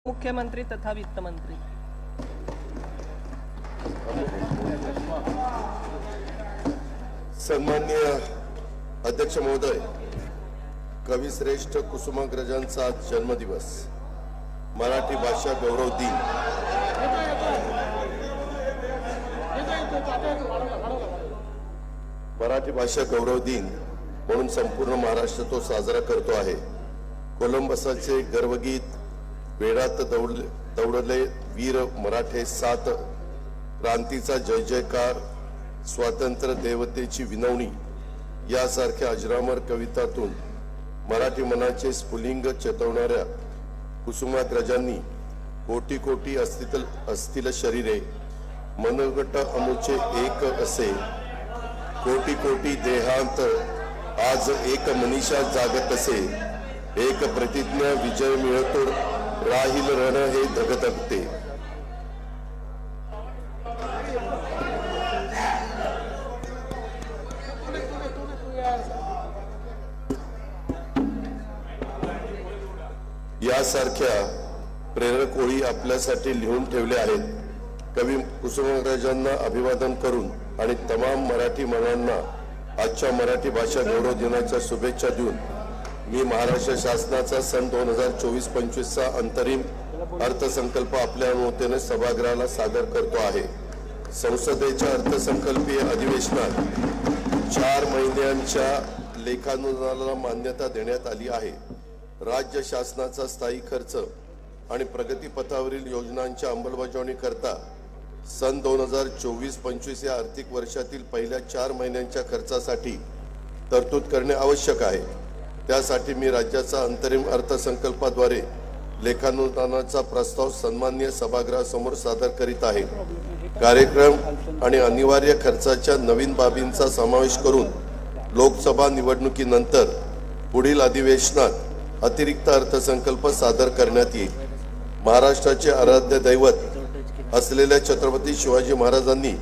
मुख्यमंत्री तथा वित्त मंत्री। सन्माननीय अध्यक्ष महोदय, कविश्रेष्ठ कुसुमाग्रजांचा आज जन्मदिवस, मराठी भाषा गौरव दिन। मराठी भाषा गौरव दिन म्हणून संपूर्ण महाराष्ट्र तो साजरा करतो आहे। कोलंबसाचे गर्वगीत, वेळात दौडले वीर मराठे सात, क्रांतीचा जय जयकार, स्वातंत्र्य देवतेची विनवणी यासारख्या अजरामर कवितातून मराठी मनाचे स्फुलिंग चेतवणाऱ्या कुसुमाग्रजांनी कोटी कोटी असतील शरीरे, मनोगट अमुचे एक असे, कोटी कोटी देहांत आज एक मनीषा जागत असे, एक प्रतिज्ञा विजय मिळतो राहील रण हे धगधगते। यासारख्या प्रेरक ओळी आपल्यासाठी लिहून ठेवल्या आहेत। कवी कुसुमाग्रजांना अभिवादन करून आणि तमाम मराठी मनांना आजच्या मराठी भाषा गौरव दिनाच्या शुभेच्छा देऊन मी महाराष्ट्र शासनाचा सन 2024-25 चा अंतरिम अर्थसंकल्प आपल्या अनुमतीने सभागृहाला सादर करतो आहे। संसदेच्या अर्थसंकल्पीय अधिवेशनात 4 महिन्यांच्या लेखानुदानाला मान्यता देण्यात आली आहे। राज्य शासनाचा स्थायी खर्च आणि प्रगती पथावरील योजनांच्या अंमलबजावणी करता सन 2024-25 या आर्थिक वर्षातील पहिल्या 4 महिन्यांच्या खर्चासाठी तरतूद करणे आवश्यक आहे। त्यासाठी मी राज्याचा अंतरिम अर्थसंकल्पाद्वारे लेखानुदानाचा प्रस्ताव सन्माननीय सभागृहासमोर सादर करीत आहे। कार्यक्रम आणि अनिवार्य खर्चाच्या नवीन बाबींचा समावेश करून लोकसभा निवडणुकीनंतर पुढील अधिवेशनात अतिरिक्त अर्थसंकल्प सादर करण्यात येईल। महाराष्ट्राचे आराध्य दैवत असलेल्या छत्रपती शिवाजी महाराजांनी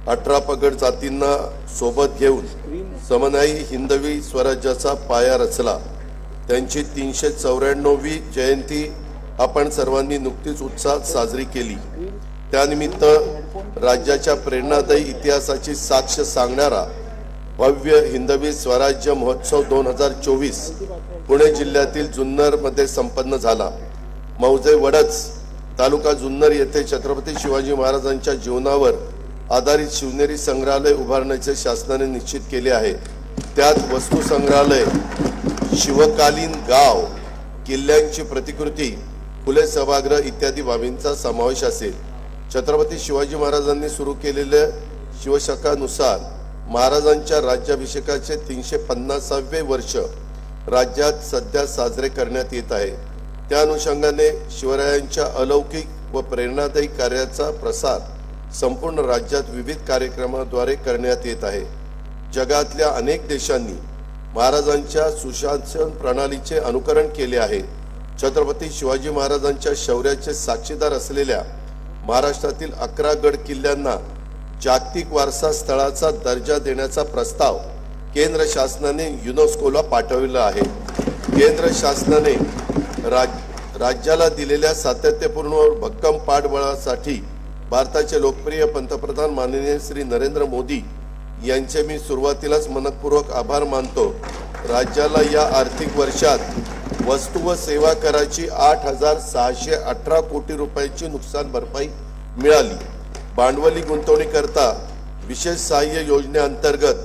18 पगड जातींना सोबत घेऊन समन्यायी हिंदवी स्वराज्याचा पाया रचला। त्यांची 394वी जयंती आपण सर्वांनी नुकतीच उत्साहात साजरी केली। त्यानिमित्त राज्याच्या प्रेरणादायी इतिहासाची साक्ष सांगणारा भव्य हिंदवी स्वराज्य महोत्सव 2024 पुणे जिल्ह्यातील जुन्नर मध्ये संपन्न झाला। मौजे वडच तालुका जुन्नर येथे छत्रपती शिवाजी महाराजांच्या जीवनावर आधारित शिवनेरी संग्रहालय उभारण्याचे शासनाने निश्चित केले आहे। त्यात वस्तू संग्रहालय, शिवकालीन गाव, किल्ल्यांची प्रतिकृती, फुले सभागृह इत्यादी बाबींचा समावेश असेल। छत्रपती शिवाजी महाराजांनी सुरू केलेल्या शिवशकानुसार महाराजांच्या राज्याभिषेकाचे 350वे वर्ष राज्यात सध्या साजरे करण्यात येत आहे। त्या अनुषंगाने शिवरायांच्या अलौकिक व प्रेरणादायी कार्याचा प्रसार संपूर्ण राज्यात विविध कार्यक्रमाद्वारे करण्यात येत आहे। जगातल्या अनेक देशांनी महाराजांच्या सुशासन प्रणालीचे अनुकरण केले आहे। छत्रपती शिवाजी महाराजांच्या शौर्याचे साक्षीदार असलेल्या महाराष्ट्रातील 11 गड किल्ल्यांना जागतिक वारसा स्थळाचा दर्जा देण्याचा प्रस्ताव केंद्र शासनाने युनेस्कोला पाठविला आहे। केंद्र शासनाने राज्याला दिलेल्या सातत्यपूर्ण व भक्कम पाठबळासाठी भारताचे लोकप्रिय पंतप्रधान माननीय श्री नरेंद्र मोदी यांचे मी सुरुवातीलाच मनपूर्वक आभार मानतो। राज्याला या आर्थिक वर्षात वस्तू व सेवा कराची 8,618 कोटी रुपयांची नुकसान भरपाई मिळाली। भांडवली गुंतवणुकीकरता विशेष सहाय्य योजनेअंतर्गत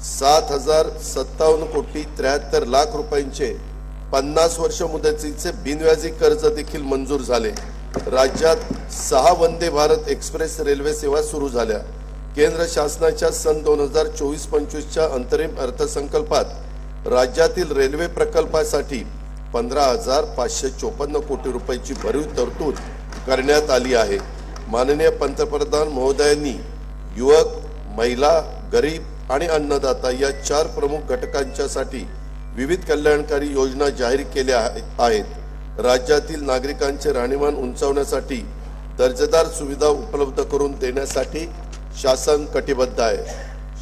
7,057 कोटी 73 लाख रुपयांचे 50 वर्ष मुदतीचे बिनव्याजी कर्ज देखील मंजूर झाले। राज्यात 6 वंदे भारत एक्सप्रेस रेल्वे सेवा सुरू झाल्या। केंद्र शासनाच्या सन 2024-25 च्या अंतरिम अर्थसंकल्पात राज्यातील रेल्वे प्रकल्पासाठी 15,554 कोटी रुपयांची भरीव तरतूद करण्यात आली आहे। माननीय पंतप्रधान महोदयांनी युवक, महिला, गरीब आणि अन्नदाता या 4 प्रमुख घटकांच्यासाठी विविध कल्याणकारी योजना जाहीर केल्या आहेत। राज्यातील नागरिकांचे राहणीमान उंचावण्यासाठी दर्जेदार सुविधा उपलब्ध करून देण्यासाठी शासन कटिबद्ध आहे।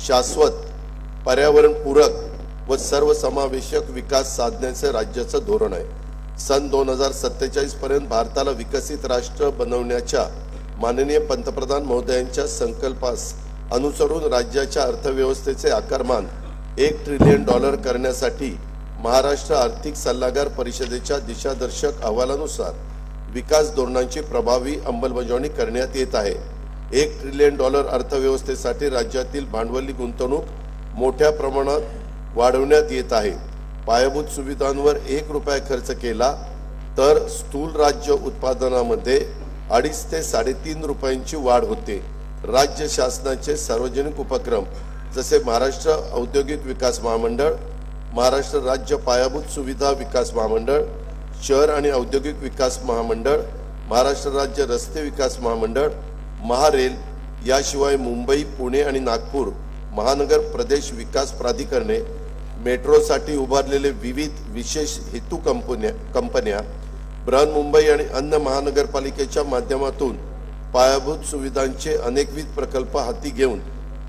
शाश्वत, पर्यावरणपूरक व सर्वसमावेशक विकास साधण्याचे राज्याचे धोरण आहे। सन 2047 पर्यंत भारताला विकसित राष्ट्र बनवण्याच्या माननीय पंतप्रधान महोदयांच्या संकल्पास अनुसरून राज्याच्या अर्थव्यवस्थेचे आकारमान $1 ट्रिलियन करण्यासाठी महाराष्ट्र आर्थिक सल्लागार परिषदेच्या दिशादर्शक अहवालानुसार विकास धोरणांची प्रभावी अंमलबजावणी करण्यात येत आहे। $1 ट्रिलियन अर्थव्यवस्थेसाठी राज्यातील भांडवली गुंतवणूक मोठ्या प्रमाणात वाढवण्यात येत आहे। पायाभूत सुविधांवर ₹1 खर्च केला तर स्थूल राज्य उत्पादनामध्ये 2.5 ते 3.5 रुपयांची वाढ होते। राज्य शासनाचे सार्वजनिक उपक्रम जसे महाराष्ट्र औद्योगिक विकास महामंडळ, महाराष्ट्र राज्य पायाभूत सुविधा विकास महामंडळ, शहर आणि औद्योगिक विकास महामंडळ, महाराष्ट्र राज्य रस्ते विकास महामंडळ, महारेल याशिवाय मुंबई, पुणे आणि नागपूर महानगर प्रदेश विकास प्राधिकरणे, मेट्रोसाठी उभारलेले विविध विशेष हेतू कंपन्या, बृहन्मुंबई आणि अन्य महानगरपालिकेच्या माध्यमातून पायाभूत सुविधांचे अनेकविध प्रकल्प हाती घेऊन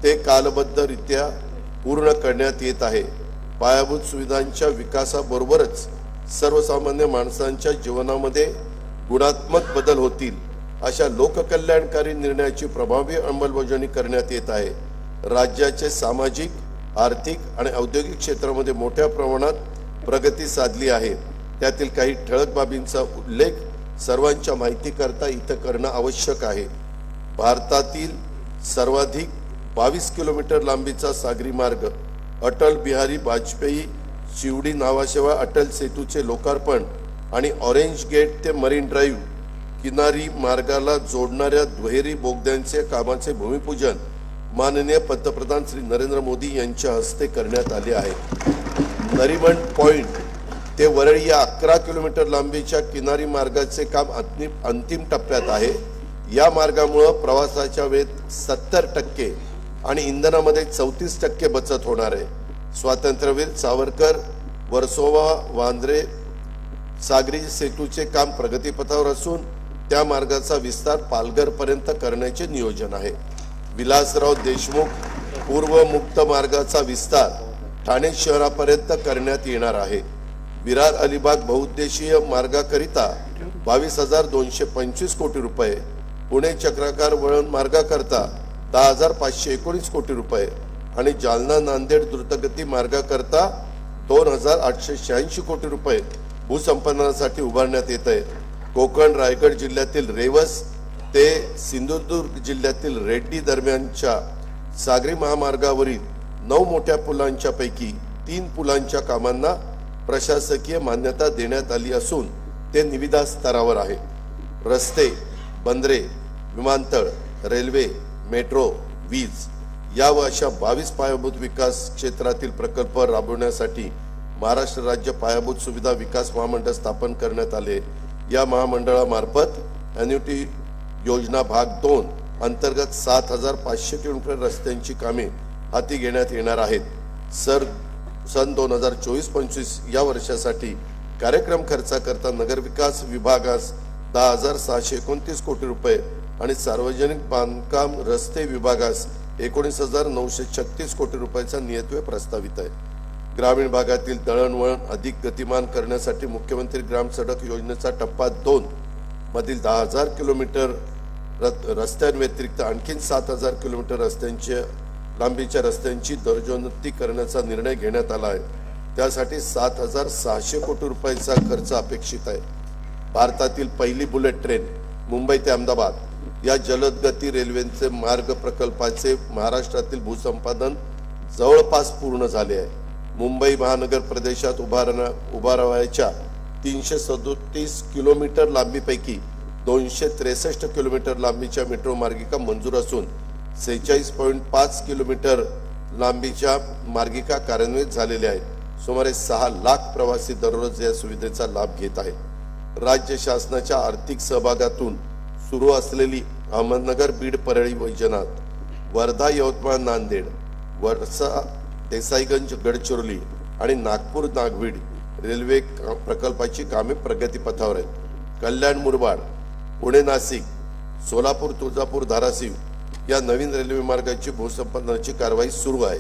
ते कालबद्धरित्या पूर्ण करण्यात येत आहे। पायाभूत सुविधांच्या विकासाबरोबरच सर्वसामान्य माणसांच्या जीवनामध्ये गुणात्मक बदल होतील अशा लोककल्याणकारी निर्णयाची प्रभावी अंमलबजावणी करण्यात येत आहे। राज्याचे सामाजिक, आर्थिक आणि औद्योगिक क्षेत्रामध्ये मोठ्या प्रमाणात प्रगती साधली आहे। त्यातील काही ठळक बाबींचा उल्लेख सर्वांच्या माहितीकरता इथं करणं आवश्यक आहे। भारतातील सर्वाधिक 22 किलोमीटर लांबीचा सागरी मार्ग अटल बिहारी वाजपेयी शिवडी नावाशिवाय अटल सेतूचे लोकार्पण आणि ऑरेंज गेट ते मरीन ड्राईव्ह किनारी मार्गाला जोडणाऱ्या दुहेरी बोगद्यांचे कामाचे भूमिपूजन माननीय पंतप्रधान श्री नरेंद्र मोदी यांच्या हस्ते करण्यात आले आहे। नरीमन पॉइंट ते वरळी या 11 किलोमीटर लांबीच्या किनारी मार्गाचे काम अंतिम टप्प्यात आहे। या मार्गामुळे प्रवासाच्या वेळेत 70% आणि इंधनामध्ये 34% बचत होणार आहे। स्वातंत्र्यवीर सावरकर वर्सोवा वांद्रे सागरी सेतूचे काम प्रगतीपथावर असून त्या मार्गाचा विस्तार पालघर पर्यंत करण्याचे नियोजन आहे। विलासराव देशमुख पूर्व मुक्त मार्गाचा विस्तार ठाणे शहरापर्यंत करण्यात येणार आहे। विरार अलिबाग बहुउद्देशीय मार्गाकरिता 22,225 कोटी रुपये, पुणे चक्राकार वळण मार्गाकरता 10,519 कोटी रुपये आणि जालना नांदेड द्रुतगती मार्गाकरता 2,886 कोटी रुपये भूसंपादनासाठी उभारण्यात येत आहे। कोकण रायगड जिल्ह्यातील रेवस ते सिंधुदुर्ग जिल्ह्यातील रेड्डी दरम्यानच्या सागरी महामार्गावरील 9 मोठ्या पुलांच्या पैकी 3 पुलांच्या कामांना प्रशासकीय मान्यता देण्यात आली असून ते निविदा स्तरावर आहे। रस्ते, बंदरे, विमानतळ, रेल्वे, मेट्रो, वीज या व अशा 22 पायाभूत विकास क्षेत्रातील प्रकल्प राबवण्यासाठी महाराष्ट्र राज्य पायाभूत सुविधा विकास महामंडळ स्थापन करण्यात आले। या महामंडळामार्फत एन्युटी योजना भाग 2 अंतर्गत 7,500 किलोमीटर रस्त्यांची कामे हाती घेण्यात येणार आहेत। सन 2024-25 या वर्षासाठी कार्यक्रम खर्चाकरता नगरविकास विभागास 10,629 कोटी रुपये आणि सार्वजनिक बांधकाम रस्ते विभागास 19,936 कोटी रुपयाचा नियतव्यय प्रस्तावित आहे। ग्रामीण भागातील दळणवळण अधिक गतिमान करण्यासाठी मुख्यमंत्री ग्राम सडक योजनेचा टप्पा 2 मधील 10,000 किलोमीटर रस्त्यांव्यतिरिक्त आणखी 7,000 किलोमीटर रस्त्यांच्या लांबीच्या रस्त्यांची दर्जोन्नती करण्याचा निर्णय घेण्यात आला आहे। त्यासाठी 7,600 कोटी रुपयाचा खर्च अपेक्षित आहे। भारतातील पहिली बुलेट ट्रेन मुंबई ते अहमदाबाद या जलद गती रेल्वेचे मार्ग प्रकल्पाचे महाराष्ट्रातील भूसंपादन जवळपास पूर्ण झाले आहे। मुंबई महानगर प्रदेशात उभारावयाच्या 337 किलोमीटर लांबीपैकी 263 किलोमीटर लांबीच्या मेट्रो मार्गिका मंजूर असून 46.5 किलोमीटर लांबीच्या मार्गिका कार्यान्वित झालेल्या आहेत। सुमारे 6 लाख प्रवासी दररोज या सुविधेचा लाभ घेत आहेत। राज्य शासनाच्या आर्थिक सहभागातून सुरू असलेली अहमदनगर बीड परळी वैजनाथ, वर्धा यवतमाळ नांदेड, वर्षा देसाईगंज गडचिरोली आणि नागपूर नागवीड रेल्वे प्रकल्पाची कामे प्रगतीपथावर आहेत। कल्याण मुरबाड, पुणे नाशिक, सोलापूर तुळजापूर धाराशिव या नवीन रेल्वे मार्गाची भूसंपादनाची कारवाई सुरू आहे।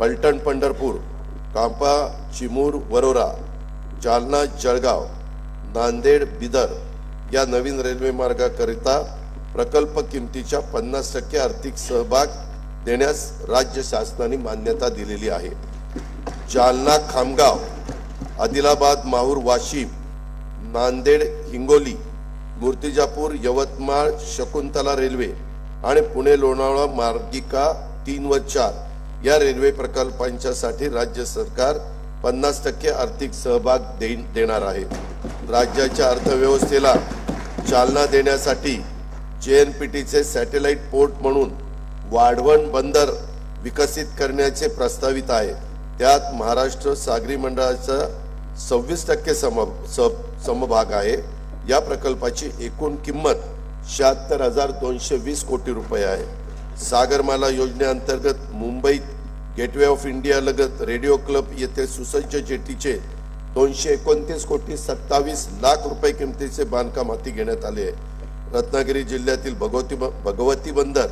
पलटण पंढरपूर, कांपा चिमूर वरोरा, जालना जळगाव नांदेड बिदर या नवीन रेल्वे मार्गाकरिता प्रकल्प किमतीच्या 50% आर्थिक सहभाग देण्यास राज्य शासनाने मान्यता दिलेली आहे। जालना खामगाव, आदिलाबाद माहूर वाशिम, नांदेड हिंगोली, मूर्तिजापूर यवतमाळ शकुंतला रेल्वे आणि पुणे लोणावळा मार्गिका 3 व 4 या रेल्वे प्रकल्पांच्यासाठी राज्य सरकार 50% आर्थिक सहभाग देणार आहे। राज्याच्या अर्थव्यवस्थेला चालना देण्यासाठी JNPTचे सॅटेलाइट पोर्ट म्हणून वाढवण बंदर विकसित करण्याचे प्रस्तावित आहे। त्यात महाराष्ट्र सागरी मंडळाचा 26% समभाग आहे। या प्रकल्पाची एकूण किंमत 76,220 कोटी रुपये आहे। सागरमाला योजनेअंतर्गत मुंबईत गेटवे ऑफ इंडिया लगत रेडिओ क्लब येथे सुसज्ज जेटीचे 229 कोटी 27 लाख रुपये किमतीचे बांधकाम हाती घेण्यात आले आहे। रत्नागिरी जिल्ह्यातील भगवती बंदर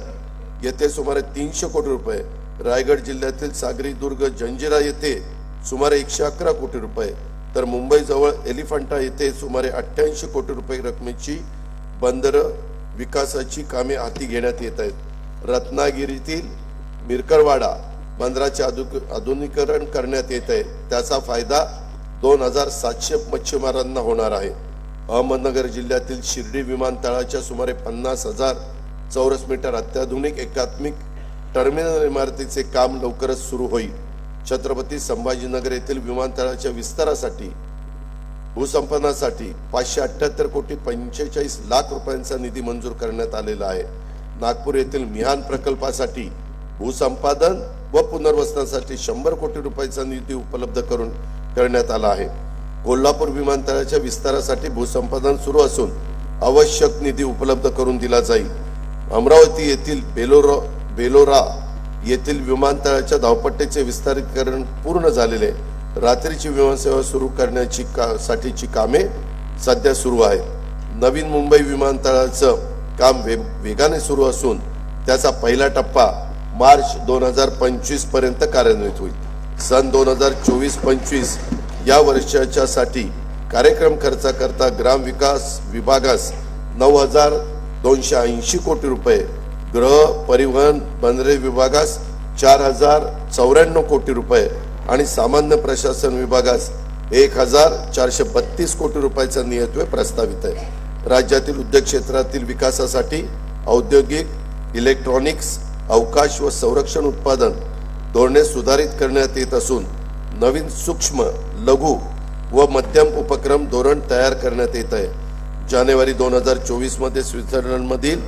येथे सुमारे 300 कोटी रुपये, रायगड जिल्ह्यातील सागरी दुर्ग जंजिरा येथे सुमारे 111 कोटी रुपये, तर मुंबई जवळ एलिफंटा येथे सुमारे 88 कोटी रुपये रकमेची बंदर विकासाची कामे हाती घेण्यात येत आहेत। रत्नागिरीतील मिरकरवाडा बंदराचे आधुनिकीकरण करण्यात येत आहे। त्याचा फायदा 2700 मच्छीमारांना होणार आहे। अहमदनगर जिल्ह्यातील शिर्डी विमानतळाच्या सुमारे 50,000 चौरस मीटर अत्याधुनिक एकात्मिक टर्मिनल इमारतीचे काम लवकरच सुरू होईल। छत्रपती संभाजीनगर येथील विमानतळाच्या विस्तारासाठी भूसंपादनासाठी 578 कोटी 45 लाख रुपयांचा निधी मंजूर करण्यात आलेला आहे। नागपूर येथील मिहान प्रकल्पासाठी भूसंपादन व पुनर्वसनासाठी 100 कोटी रुपयांचा निधी उपलब्ध करण्यात आला आहे। कोल्हापूर विमानतळाच्या विस्तारासाठी भूसंपादन सुरू असून आवश्यक निधी उपलब्ध करून दिला जाईल। अमरावती येथील बेलोरा येथील विमानतळाच्या धावपट्टीचे विस्तारीकरण पूर्ण झालेले, रात्रीची विमानसेवा सुरू करण्याची साठीची कामे सध्या सुरू आहेत। नवीन मुंबई विमानतळाचं काम वेगाने सुरू असून त्याचा पहिला टप्पा मार्च 2025 पर्यंत कार्यान्वित होईल। सन 2024-25 या वर्षाच्या साठी कार्यक्रम खर्चाकरता ग्राम विकास विभागास 9,280 कोटी रुपये, गृह परिवहन बंदरे विभागास 4,094 कोटी रुपये आणि सामान्य प्रशासन विभागास 1,432 कोटी रुपयाचा नियतव्यय प्रस्तावित आहे। राज्यातील उद्योग क्षेत्रातील विकासासाठी औद्योगिक, इलेक्ट्रॉनिक्स, अवकाश व संरक्षण उत्पादन धोरणे सुधारित करण्यात येत असून नवीन सूक्ष्म, लघु व मध्यम उपक्रम धोरण तयार करण्यात येत आहे। जानेवारी 2024 मध्ये स्वित्झर्लंडमधील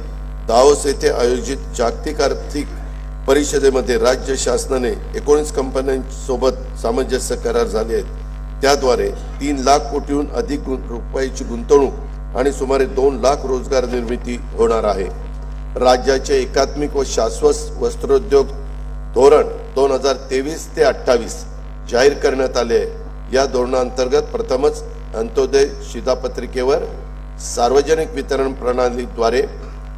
दावोस येथे आयोजित जागतिक आर्थिक परिषदेमध्ये राज्य शासनाने 19 कंपन्यांसोबत सामंजस्य करार झाले आहेत। त्याद्वारे 3 लाख कोटीहून अधिक रुपयाची गुंतवणूक आणि सुमारे 2 लाख रोजगार निर्मिती होणार आहे। राज्याचे एकात्मिक व शाश्वत वस्त्रोद्योग धोरण 2023 ते 28 जाहीर करण्यात आले आहे। या धोरणाअंतर्गत प्रथमच अंत्योदय शिधापत्रिकेवर सार्वजनिक वितरण प्रणालीद्वारे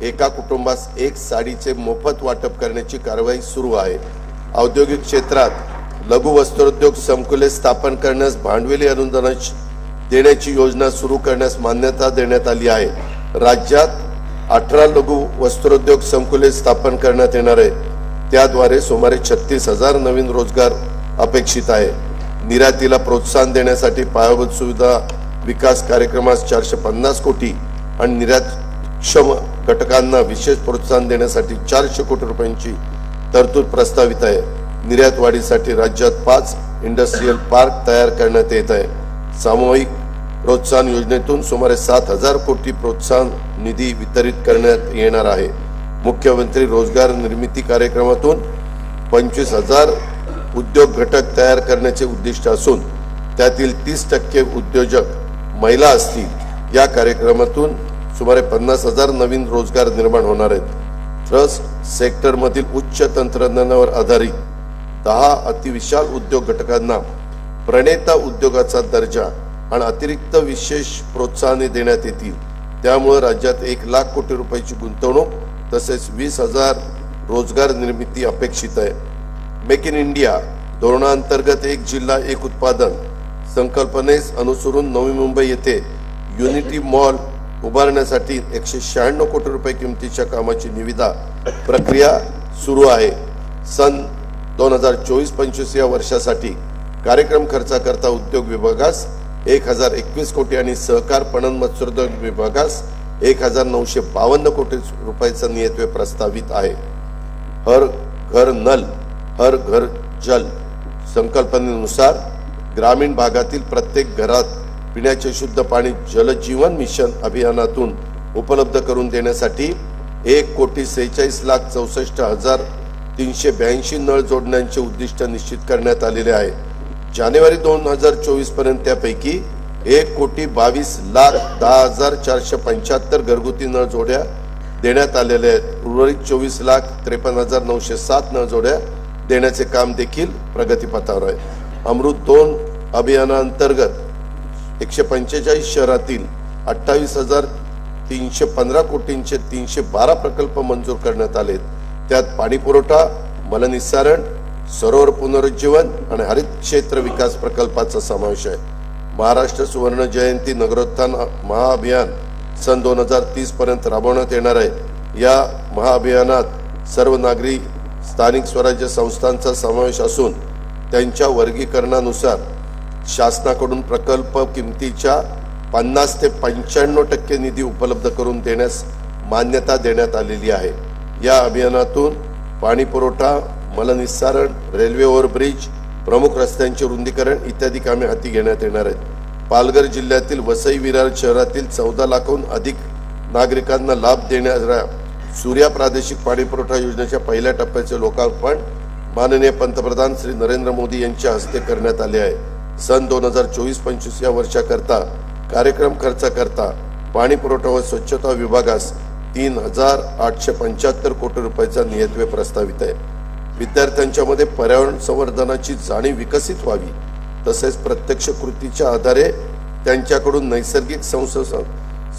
एका कुटुंबास 1 साडीचे मोफत वाटप करण्याची कारवाई सुरू आहे। औद्योगिक क्षेत्रात लघु वस्त्रोद्योग संकुले स्थापन करण्यास भांडवली अनुदान देण्याची योजना सुरू करण्यास मान्यता देण्यात आली आहे। राज्यात 18 लघु वस्त्रोद्योग संकुले स्थापन करण्यात येणार आहे। त्याद्वारे सुमारे 36,000 नवीन रोजगार अपेक्षित आहे। निर्यातीला प्रोत्साहन देण्यासाठी पायाभूत सुविधा विकास कार्यक्रमास 450 कोटी आणि निर्यातक्षम घटकांना विशेष प्रोत्साहन देण्यासाठी 400 कोटी रुपयांची तरतूद प्रस्तावित आहे। निर्यात वाढीसाठी राज्यात 5 इंडस्ट्रियल पार्क तयार करण्यात येत आहे। सामूहिक प्रोत्साहन योजनेतून सुमारे 7,000 कोटी प्रोत्साहन निधी वितरित करण्यात येणार आहे। मुख्यमंत्री रोजगार निर्मिती कार्यक्रमातून 25,000 उद्योग घटक तयार करण्याचे उद्दिष्ट असून त्यातील 30% उद्योजक महिला असतील। या कार्यक्रमातून सुमारे 50,000 नवीन रोजगार निर्माण होणार आहेत। ट्रस्ट सेक्टर मधील उच्च तंत्रज्ञानावर आधारित 10 अतिविशाल उद्योग घटकांना प्रणेता उद्योगाचा दर्जा आणि अतिरिक्त विशेष प्रोत्साहने देण्यात येतील। त्यामुळे राज्यात 1 लाख कोटी रुपयाची गुंतवणूक तसेच 20,000 रोजगार निर्मिती अपेक्षित आहे। मेक इन इंडिया धोरणाअंतर्गत 1 जिल्हा 1 उत्पादन संकल्पनेस अनुसरून नवी मुंबई येथे युनिटी मॉल उभारण्यासाठी 196 कोटी रुपये किमतीच्या कामाची निविदा प्रक्रिया सुरू आहे। सन 2024-25 या वर्षासाठी कार्यक्रम खर्चाकरता उद्योग विभागास 1021 कोटी आणि सहकार पणन मत्स्योद्योग विभागास 1952 कोटी रुपयाचा नियतव्यय प्रस्तावित आहे। हर घर नल हर घर जल संकल्पनेनुसार ग्रामीण भागातील प्रत्येक घरात पिण्याचे शुद्ध पाणी जल जीवन मिशन अभियानातून उपलब्ध करून देण्यासाठी 1,46,64,382 नळ जोडण्याचे उद्दिष्ट निश्चित करण्यात आलेले आहे। जानेवारी 2024 पर्यंत त्यापैकी 1,22,10,475 घरगुती नळ जोड्या देण्यात आलेल्या आहेत। उर्वरित 24,53,907 नळ जोड्या देण्याचे काम देखील प्रगतीपथावर आहे। अमृत 2 अभियानांतर्गत 145 शहरातील 28,315 कोटींचे 312 प्रकल्प मंजूर करण्यात आले। त्यात पाणी पुरवठा, मलनिस्सारण, सरोवर पुनरुज्जीवन आणि हरित क्षेत्र विकास प्रकल्पाचा समावेश आहे। महाराष्ट्र सुवर्ण जयंती नगरोत्थान महाअभियान सन 2030 पर्यंत राबवण्यात येणार आहे। या महाअभियानात सर्व नागरी स्थानिक स्वराज्य संस्थांचा समावेश असून त्यांच्या वर्गीकरणानुसार शासनाकडून प्रकल्प किमतीच्या 50 ते 95% निधी उपलब्ध करून देण्यास मान्यता देण्यात आलेली आहे। या अभियानातून पाणी पुरवठा, मलनिस्सारण, रेल्वे ओव्हरब्रिज, प्रमुख रस्त्यांचे रुंदीकरण इत्यादी कामे हाती घेण्यात येणार आहेत। पालघर जिल्ह्यातील वसई विरार शहरातील 14 लाखाहून अधिक नागरिकांना लाभ देणाऱ्या सूर्या प्रादेशिक पाणी पुरवठा योजनेच्या पहिल्या टप्प्याचे लोकार्पण माननीय पंतप्रधान श्री नरेंद्र मोदी यांच्या हस्ते करण्यात आले आहे। सन 2024-25 या वर्षाकरता कार्यक्रम खर्चाकरता पाणी पुरवठा व स्वच्छता विभागास 3,875 कोटी रुपयाचा नियतव्यय प्रस्तावित आहे। विद्यार्थ्यांच्या मध्ये पर्यावरण संवर्धनाची जाणीव विकसित व्हावी तसेच प्रत्यक्ष कृतीच्या आधारे त्यांच्याकडून नैसर्गिक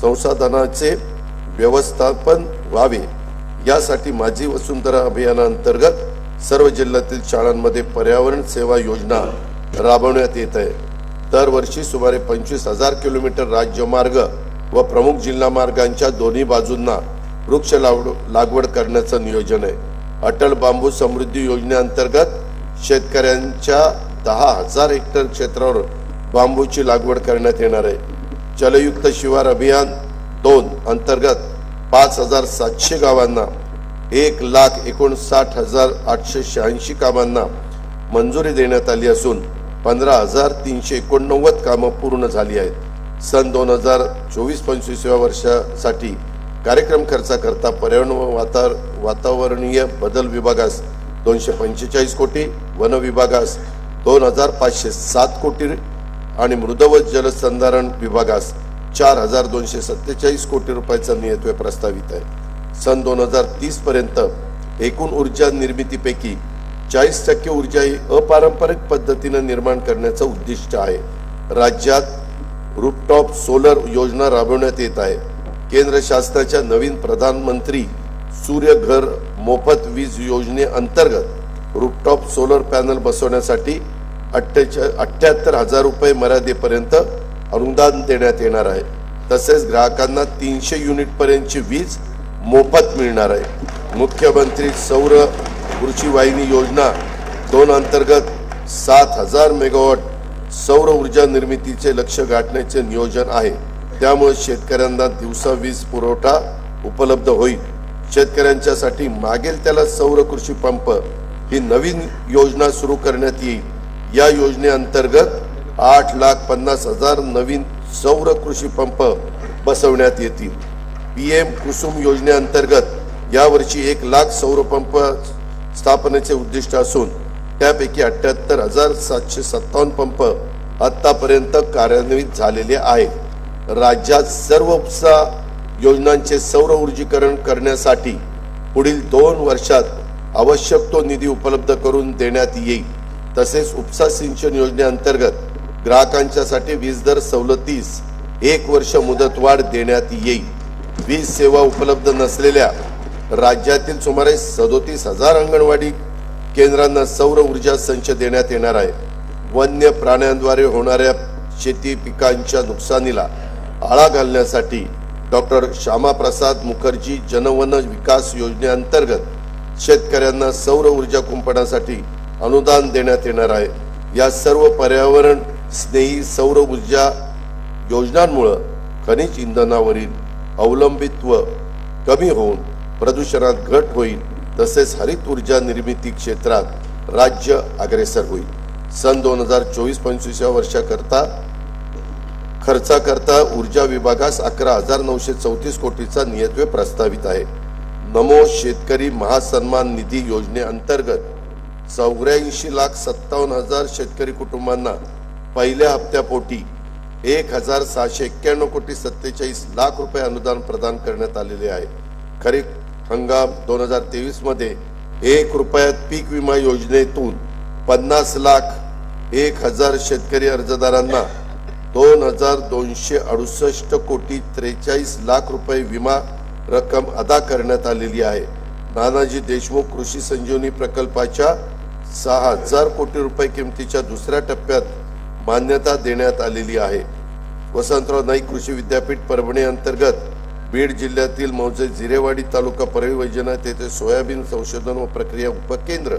संसाधनाचे व्यवस्थापन व्हावे यासाठी माझी वसुंधरा अभियानांतर्गत सर्व जिल्ह्यातील शाळांमध्ये पर्यावरण सेवा योजना राबवण्यात येत आहे। दरवर्षी सुमारे 25,000 किलोमीटर राज्यमार्ग व प्रमुख जिल्हा मार्गांच्या दोन्ही बाजूंना वृक्ष लागवड करण्याचं नियोजन आहे। अटल बांबू समृद्धी योजनेअंतर्गत शेतकऱ्यांच्या 10,000 हेक्टर क्षेत्रावर बांबूची लागवड करण्यात येणार आहे। जलयुक्त शिवार अभियान 2 अंतर्गत 5,700 गावांना 1,59,886 कामांना मंजुरी देण्यात आली असून 15,389 कामं पूर्ण झाली आहेत। सन 2024-25 या वर्षासाठी कार्यक्रम खर्चाकरता पर्यावरण व वातावरणीय बदल विभागास 245 कोटी, वन विभागास 2,507 कोटी आणि मृद व जलसंधारण विभागास 4,247 कोटी रुपयाचा नियतव्यय प्रस्तावित आहे। सन 2030 पर्यंत एकूण ऊर्जा निर्मितीपैकी 40% ऊर्जा ही अपारंपरिक पद्धतीने निर्माण करण्याचं उद्दिष्ट आहे। राज्यात रूफटॉप सोलर योजना राबवण्यात येत आहे। केंद्र शासनाच्या नवीन प्रधानमंत्री सूर्य घर मोफत वीज योजनेअंतर्गत रूफटॉप सोलर पॅनल बसवण्यासाठी 78,000 रुपये मर्यादेपर्यंत अनुदान देण्यात येणार आहे। तसेच ग्राहकांना 300 युनिट पर्यंतची वीज मोफत मिळणार आहे। मुख्यमंत्री सौर कृषी वाहिनी योजना 2 अंतर्गत 7,000 मेगावॉट सौर ऊर्जा निर्मितीचे लक्ष्य गाठण्याचे नियोजन आहे। त्यामुळे शेतकऱ्यांना दिवसा वीज पुरवठा उपलब्ध होईल। शेतकऱ्यांच्यासाठी मागेल त्याला सौर कृषी पंप ही नवीन योजना सुरू करण्यात येईल। या योजनेअंतर्गत 8,50,000 नवीन सौर कृषी पंप बसवण्यात येतील। PM कुसुम योजनेअंतर्गत यावर्षी 1,00,000 सौर पंप स्थापनेचे उद्दिष्ट असून त्यापैकी 78,757 पंप आतापर्यंत कार्यान्वित झालेले आहेत। राज्यात सर्व उपसा योजनांचे सौर ऊर्जीकरण करण्यासाठी पुढील 2 वर्षात आवश्यक तो निधी उपलब्ध करून देण्यात येईल। तसेच उपसा सिंचन योजनेअंतर्गत ग्राहकांच्यासाठी वीज दर सवलतीस 1 वर्ष मुदतवाढ देण्यात येईल। वीज सेवा उपलब्ध नसलेल्या राज्यातील सुमारे 37,000 अंगणवाडी केंद्रांना सौर ऊर्जा संच देण्यात येणार आहे। वन्य प्राण्यांद्वारे होणाऱ्या शेती पिकांच्या नुकसानीला आळा घालण्यासाठी डॉक्टर श्यामाप्रसाद मुखर्जी जनवन विकास योजनेअंतर्गत शेतकऱ्यांना सौर ऊर्जा कुंपणासाठी अनुदान देण्यात येणार आहे। या सर्व पर्यावरण स्नेही सौर ऊर्जा योजनांमुळे खनिज इंधनावरील अवलंबित्व कमी होऊन प्रदूषणात घट होईल, तसेच हरित ऊर्जा निर्मिती क्षेत्रात राज्य अग्रेसर होईल। सन 2024-25 या वर्षाकरता खर्चाकरता ऊर्जा विभागास 11,934 कोटीचा नियतव्यय प्रस्तावित आहे। नमो शेतकरी महासन्मान निधी योजनेअंतर्गत 84,57,000 शेतकरी कुटुंबांना पहिल्या हप्त्यापोटी 1,691 कोटी 47 लाख रुपये अनुदान प्रदान करण्यात आलेले आहे। खरीप हंगाम 2023 मध्ये 1 रुपयात पीक विमा योजनेतून 50,01,000 शेतकरी अर्जदारांना 2,268 कोटी 43 लाख रुपये विमा रक्कम अदा करण्यात आलेली आहे। नानाजी देशमुख कृषी संजीवनी प्रकल्पाच्या 6,000 कोटी रुपये किमतीच्या दुसऱ्या टप्प्यात मान्यता देण्यात आलेली आहे। वसंतराव नाईक कृषी विद्यापीठ परभणी अंतर्गत बीड जिल्ह्यातील मौजे जिरेवाडी तालुका परळी वैजनाथ येथे सोयाबीन संशोधन व प्रक्रिया उपकेंद्र,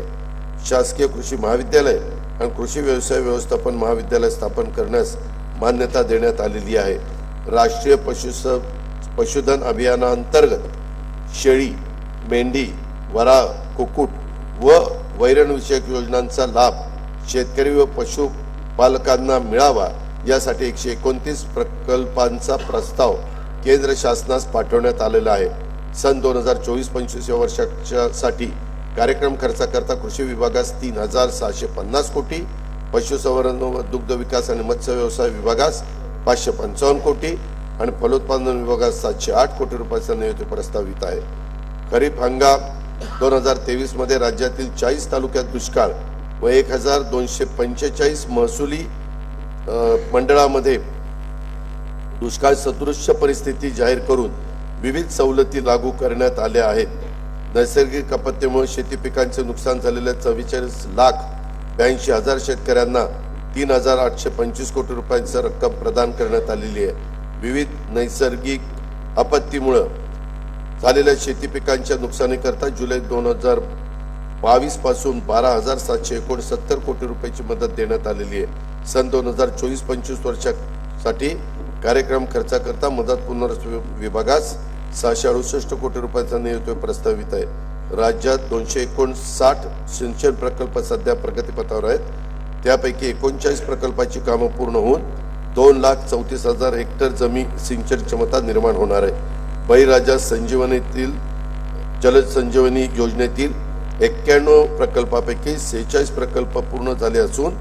शासकीय कृषी महाविद्यालय आणि कृषी व्यवसाय व्यवस्थापन महाविद्यालय स्थापन करण्यास मान्यता देण्यात आलेली आहे। राष्ट्रीय पशुधन अभियानाअंतर्गत शेळी, मेंढी, वराह, कुक्कुट व वैरण विषयक योजनांचा लाभ शेतकरी व पशुपालकांना मिळावा यासाठी 129 प्रकल्पांचा प्रस्ताव केंद्र शासनास पाठवण्यात आलेला आहे। सन 2024-25 या वर्षासाठी कार्यक्रम खर्चाकरता कृषी विभागास 3,650 कोटी, पशुसंवर्धन व दुग्ध विकास आणि मत्स्य व्यवसाय विभागास 555 कोटी आणि फलोत्पादन विभागास 708 कोटी रुपयाचा नियोजित प्रस्तावित आहे। खरीप हंगाम 2023 मध्ये राज्यातील 40 तालुक्यात दुष्काळ व 1,245 महसुली मंडळामध्ये दुष्काळ सदृश्य परिस्थिती जाहीर करून विविध सवलती लागू करण्यात आल्या आहेत। नैसर्गिक आपत्तीमुळे शेती पिकांचे नुकसान झालेल्या 44,82,000 शेतकऱ्यांना 3,825 कोटी रुपयांची रक्कम प्रदान करण्यात आलेली आहे। विविध नैसर्गिक आपत्तीमुळे झालेल्या शेती पिकांच्या नुकसानीकरता जुलै 2022 पासून 12,769 कोटी रुपयाची मदत देण्यात आलेली आहे। सन 2024-25 वर्षासाठी कार्यक्रम खर्चाकरता मदत पुनर्वसन विभागास 668 कोटी रुपयाचा नियोजित प्रस्तावित आहे। राज्यात 259 सिंचन प्रकल्प सध्या प्रगतीपथावर आहेत। त्यापैकी 39 प्रकल्पाची कामे पूर्ण होऊन 2,34,000 हेक्टर जमीन सिंचन क्षमता निर्माण होणार आहे। बळीराजा संजीवनीतील जलसंजीवनी योजनेतील 91 प्रकल्पापैकी 46 प्रकल्प पूर्ण झाले असून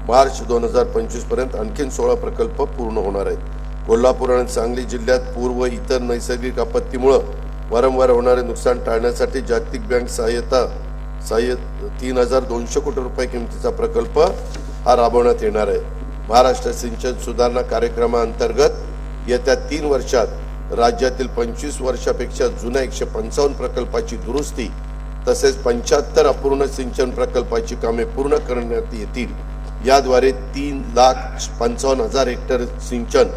मार्च 2025 पर्यंत आणखी 16 प्रकल्प पूर्ण होणार आहेत। कोल्हापूर आणि सांगली जिल्ह्यात पूर व इतर नैसर्गिक आपत्तीमुळे वारंवार होणारे नुकसान टाळण्यासाठी जागतिक बँक सहाय्यता 3,200 कोटी रुपये किमतीचा प्रकल्प हा राबवण्यात येणार आहे। महाराष्ट्र सिंचन सुधारणा कार्यक्रमाअंतर्गत येत्या 3 वर्षात राज्यातील 25 वर्षापेक्षा जुन्या 155 प्रकल्पाची दुरुस्ती तसेच 75 अपूर्ण सिंचन प्रकल्पाची कामे पूर्ण करण्यात येतील। याद्वारे 3,55,000 हेक्टर सिंचन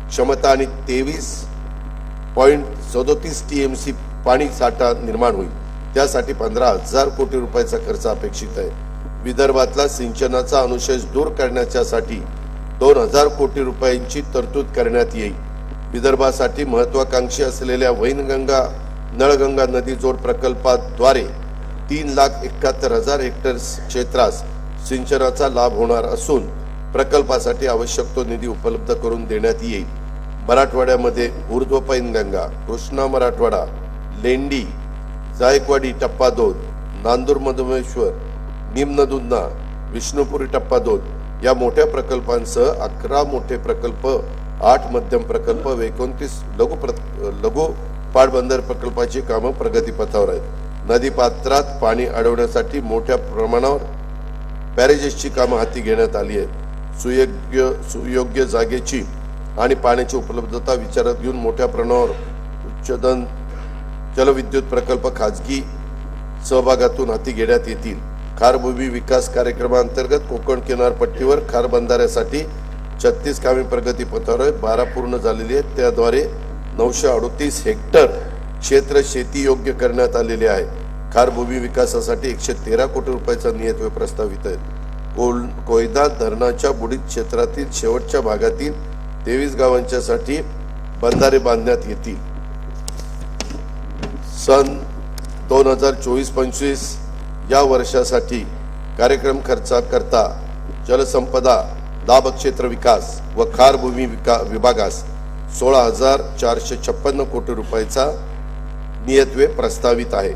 क्षमता आणि 23.37 TMC पाणी साठा निर्माण होईल। त्यासाठी 15,000 कोटी रुपयाचा खर्च अपेक्षित आहे। विदर्भातला सिंचनाचा अनुशेष दूर करण्यासाठी 2,000 कोटी रुपयांची तरतूद करण्यात येईल। विदर्भासाठी महत्वाकांक्षी असलेल्या वैनगंगा नळगंगा नदी जोड प्रकल्पाद्वारे 3,71,000 हेक्टर क्षेत्रास सिंचनाचा लाभ होणार असून प्रकल्पासाठी आवश्यक तो निधी उपलब्ध करून देण्यात येईल। मराठवाड्यामध्ये ऊर्ध्व पैनगंगा, कृष्णा मराठवाडा, लेंडी, जायकवाडी टप्पा 2, नांदूर मधुमेश्वर, निम्न दुधना, विष्णुपुरी टप्पा 2 या मोठ्या प्रकल्पांसह 11 मोठे प्रकल्प, 8 मध्यम प्रकल्प व 29 लघु पाटबंधारे प्रकल्पाची कामे प्रगतीपथावर आहेत। नदीपात्रात पाणी अडवण्यासाठी मोठ्या प्रमाणावर बॅरेजेसची कामे हाती घेण्यात आली आहेत। सुयोग्य जागेची आणि पाण्याची उपलब्धता विचारात घेऊन मोठ्या प्रमाणावर उच्चदन जलविद्युत प्रकल्प खाजगी सहभागातून हाती घेण्यात येतील। खारभूमी विकास कार्यक्रमांतर्गत कोकण किनारपट्टीवर खार बंधाऱ्यासाठी 36 कामे प्रगतीपथावर आहेत, 12 पूर्ण झालेली आहेत. त्याद्वारे 938 हेक्टर क्षेत्र शेती योग्य करण्यात आलेले आहे. खार भूमी विकासासाठी 113 कोटी रुपयाचा नियतव्यय प्रस्तावित आहे. कोयदा धरणाच्या बुडीत क्षेत्रातील शेवटच्या भागातील 23 गावांच्यासाठी बंधारे बांधण्यात येतील. सन 2024-25 या वर्षासाठी कार्यक्रम खर्चाकरता जलसंपदा, दाब क्षेत्र विकास व खार भूमी विभागास 16,456 कोटी रुपयाचा नियतव्यय प्रस्तावित आहे.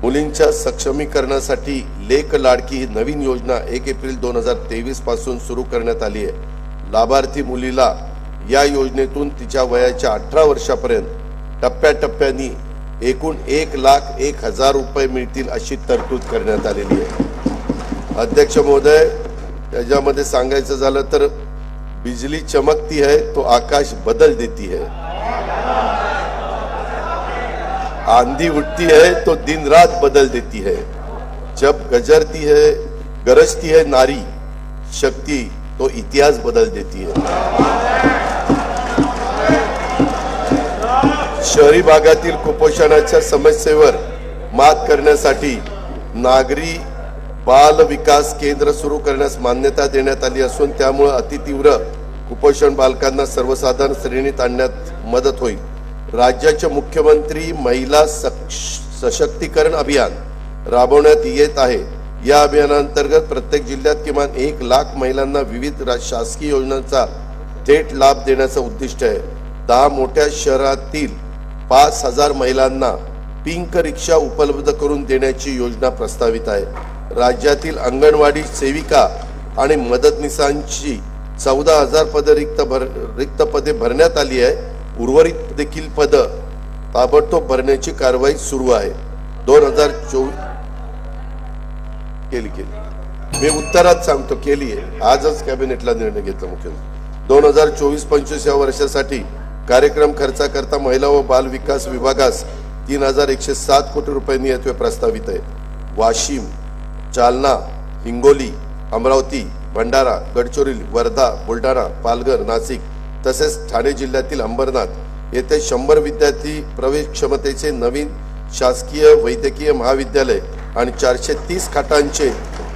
मुलींच्या सक्षमीकरणासाठी लेक लाडकी ही नवीन योजना 1 एप्रिल 2023 पासून सुरू करण्यात आली आहे. लाभार्थी मुलीला या योजनेतून तिच्या वयाच्या 18 वर्षापर्यंत टप्प्याटप्प्याने एकूण 1,01,000 रुपये मिळतील अशी तरतूद करण्यात आलेली आहे. अध्यक्ष महोदय, त्याच्यामध्ये सांगायचं झालं तर बिजली चमकती है तो आकाश बदल देती है, आंधी उठती है तो दिन रात बदल देती है, जब गरजती है नारी शक्ति तो इतिहास बदल देती है. शहरी भागातील कुपोषणाच्या समस्येवर मात करण्यासाठी नागरी बाल विकास केंद्र सुरू करण्यास मान्यता देण्यात आली असून त्यामुळे अतितीव्र कुपोषण बालकांना सर्वसाधारण श्रेणीत आणण्यात मदत होईल. राज्याचे मुख्यमंत्री महिला सशक्तीकरण अभियान राबवण्यात येत आहे. या अभियानांतर्गत प्रत्येक जिल्ह्यात किमान 1 लाख महिलांना विविध शासकीय योजनांचा थेट लाभ देण्याचं उद्दिष्ट आहे. 10 मोठ्या शहरातील 5,000 महिलांना पिंक रिक्षा उपलब्ध करून देण्याची योजना प्रस्तावित आहे. राज्यातील अंगणवाडी सेविका आणि मदतनीसांची 14,000 रिक्त पदे भरण्यात आली आहे. उर्वरित देखील पद ताबडतोब भरण्याची कारवाई सुरू आहे. 2024 केली मी उत्तरात सांगतो केली आहे. आजच कॅबिनेटला निर्णय घेतला मुख्यमंत्री. 2024-25 या वर्षासाठी कार्यक्रम खर्चाकरता महिला व बाल विकास विभागास 3,107 कोटी रुपये नियतव्यय प्रस्तावित आहे. वाशिम, जालना, हिंगोली, अमरावती, भंडारा, गडचिरोली, वर्धा, बुलढाणा, पालघर, नाशिक तसेच ठाणे जिल्ह्यातील अंबरनाथ येथे 100 विद्यार्थी प्रवेश क्षमतेचे नवीन शासकीय वैद्यकीय महाविद्यालय आणि 430 खाटांचे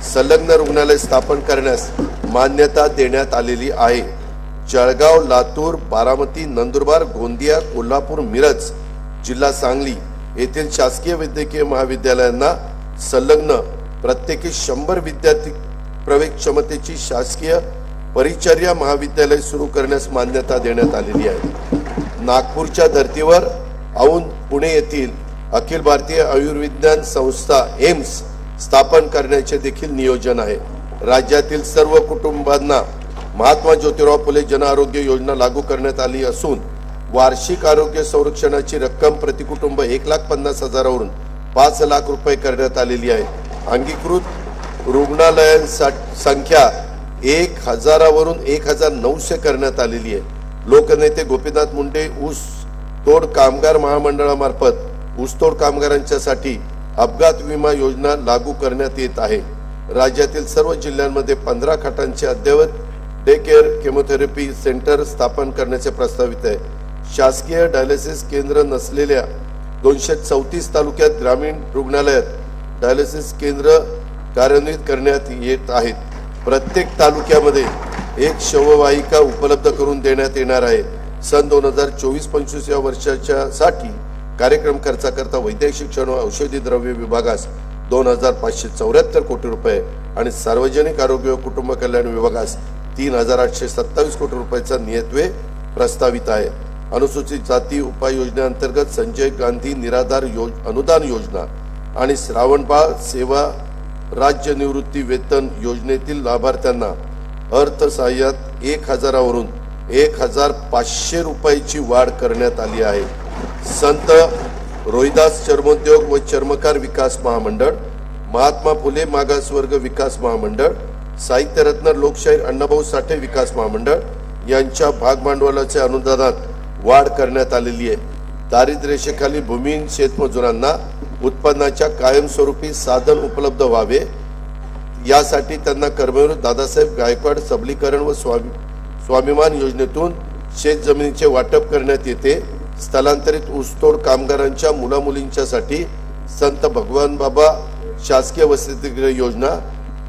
संलग्न रुग्णालय स्थापन करण्यास मान्यता देण्यात आलेली आहे. जळगाव, लातूर, बारामती, नंदुरबार, गोंदिया, कोल्हापूर, मिरज, जिल्हा सांगली येथील शासकीय वैद्यकीय महाविद्यालयांना संलग्न प्रत्येकी 100 विद्यार्थी प्रवेश क्षमतेची शासकीय परिचर्या महाविद्यालय सुरू करण्यास मान्यता देण्यात आलेली आहे. नागपूरच्या धर्तीवर औंध, पुणे येथील अखिल भारतीय आयुर्विज्ञान संस्था एम्स स्थापन करण्याचे देखील नियोजन आहे. राज्यातील सर्व कुटुंबांना महात्मा ज्योतिराव फुले जन आरोग्य योजना लागू करण्यात आली असून वार्षिक आरोग्य संरक्षणाची रक्कम प्रतिकुटुंब 1,50,000 वरून 5 लाख रुपये करण्यात आलेली आहे. अंगीकृत रुग्णालयांची संख्या 1,000 वरून 1,900 करण्यात आलेली आहे. लोकनेते गोपीनाथ मुंडे ऊस तोड कामगार महामंडळामार्फत ऊसतोड कामगारांच्यासाठी अपघात विमा योजना लागू करण्यात येत आहे. राज्यातील सर्व जिल्ह्यांमध्ये 15 खाटांचे अद्ययावत डे केअर केमोथेरपी सेंटर स्थापन करण्याचे प्रस्तावित आहे. शासकीय डायलिसिस केंद्र नसलेल्या 234 तालुक्यात ग्रामीण रुग्णालयात डायलिसिस केंद्र कार्यान्वित करण्यात येत आहेत. प्रत्येक तालुक्यामध्ये एक शववाहिका उपलब्ध करून देण्यात येणार आहे. सन 2024-25 या वर्षाच्या साठी कार्यक्रम खर्चाकरता वैद्यकीय शिक्षण व औषधी द्रव्य विभागास 2,574 कोटी रुपये आणि सार्वजनिक आरोग्य व कुटुंब कल्याण विभागास 3,827 कोटी रुपयाचा नियतव्यय प्रस्तावित आहे. अनुसूचित जाती उपाय योजनेअंतर्गत संजय गांधी निराधार अनुदान योजना आणि श्रावणबाळ सेवा राज्य निवृत्ती वेतन योजनेतील लाभार्थ्यांना अर्थसहाय्यात 1,000 वरून 1,500 रुपयाची वाढ करण्यात आली आहे. संत रोहिदास चर्मोद्योग व चर्मकार विकास महामंडळ, महात्मा फुले मागासवर्ग विकास महामंडळ, साहित्यरत्न लोकशाहीर अण्णाभाऊ साठे विकास महामंडळ यांच्या भागभांडवलाच्या अनुदानात वाढ करण्यात आलेली आहे. दारिद्र्य रेषेखाली भूमिहीन शेतमजुरांना उत्पन्नाच्या कायमस्वरूपी साधन उपलब्ध व्हावे यासाठी त्यांना कर्मवीर दादासाहेब गायकवाड सबलीकरण व स्वाभिमान योजनेतून शेत जमिनीचे वाटप करण्यात येते। स्थलांतरित ऊसतोड कामगारांच्या मुलामुलींच्यासाठी संत भगवान बाबा शासकीय वसतिगृह योजना,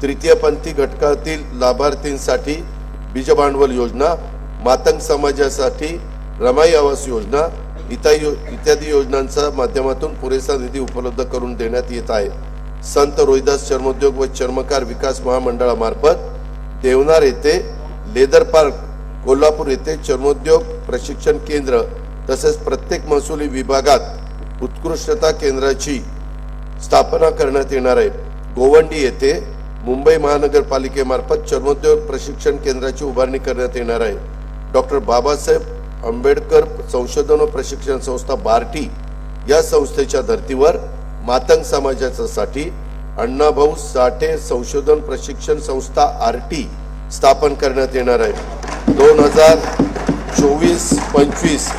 तृतीयपंथी घटकातील लाभार्थींसाठी बीज भांडवल योजना, मातंग समाजासाठी रमाई आवास योजना इत्यादी योजनांच्या माध्यमातून पुरेसा निधी उपलब्ध करून देण्यात येत आहे। संत रोहिदास चर्मोद्योग व चर्मकार विकास महामंडळामार्फत देवनार येथे लेदर पार्क, कोल्हापूर येथे चर्मोद्योग प्रशिक्षण केंद्र तसेच प्रत्येक महसुली विभागात उत्कृष्टता केंद्राची स्थापना करण्यात येणार आहे। गोवंडी येथे मुंबई महानगरपालिकेमार्फत चर्मोद्योग प्रशिक्षण केंद्राची उभारणी करण्यात येणार आहे। डॉक्टर बाबासाहेब आंबेडकर संशोधन व प्रशिक्षण संस्था बार्टी या संस्थेच्या धर्तीवर मातंग समाजासाठी अण्णाभाऊ साठे संशोधन प्रशिक्षण संस्था आरटी स्थापन करण्यात येणार आहे। 2024-25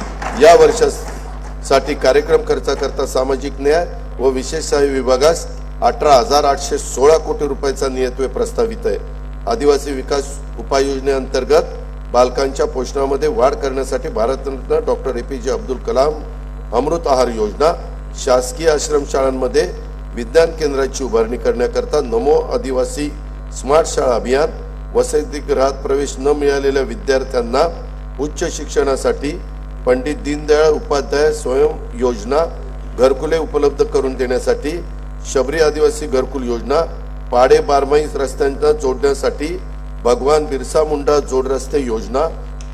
या वर्षासाठी कार्यक्रम खर्चाकरता सामाजिक न्याय व विशेष सहाय्य विभागास 18,816 कोटी रुपयाचा नियतव्यय प्रस्तावित आहे। आदिवासी विकास उपाययोजनेअंतर्गत बालकांच्या पोषणामध्ये वाढ करण्यासाठी भारतरत्न डॉक्टर APJ अब्दुल कलाम अमृत आहार योजना, शासकीय आश्रमशाळांमध्ये विज्ञान केंद्राची उभारणी करण्याकरता नमो आदिवासी स्मार्ट शाळा अभियान, वसतिगृहात प्रवेश न मिळालेल्या विद्यार्थ्यांना उच्च शिक्षणासाठी पंडित दीनदयाळ उपाध्याय स्वयं योजना, घरकुले उपलब्ध करून देण्यासाठी शबरी आदिवासी घरकुल योजना, पाडे बारमाही रस्त्यांना जोडण्यासाठी भगवान बिरसा मुंडा जोड रस्ते योजना,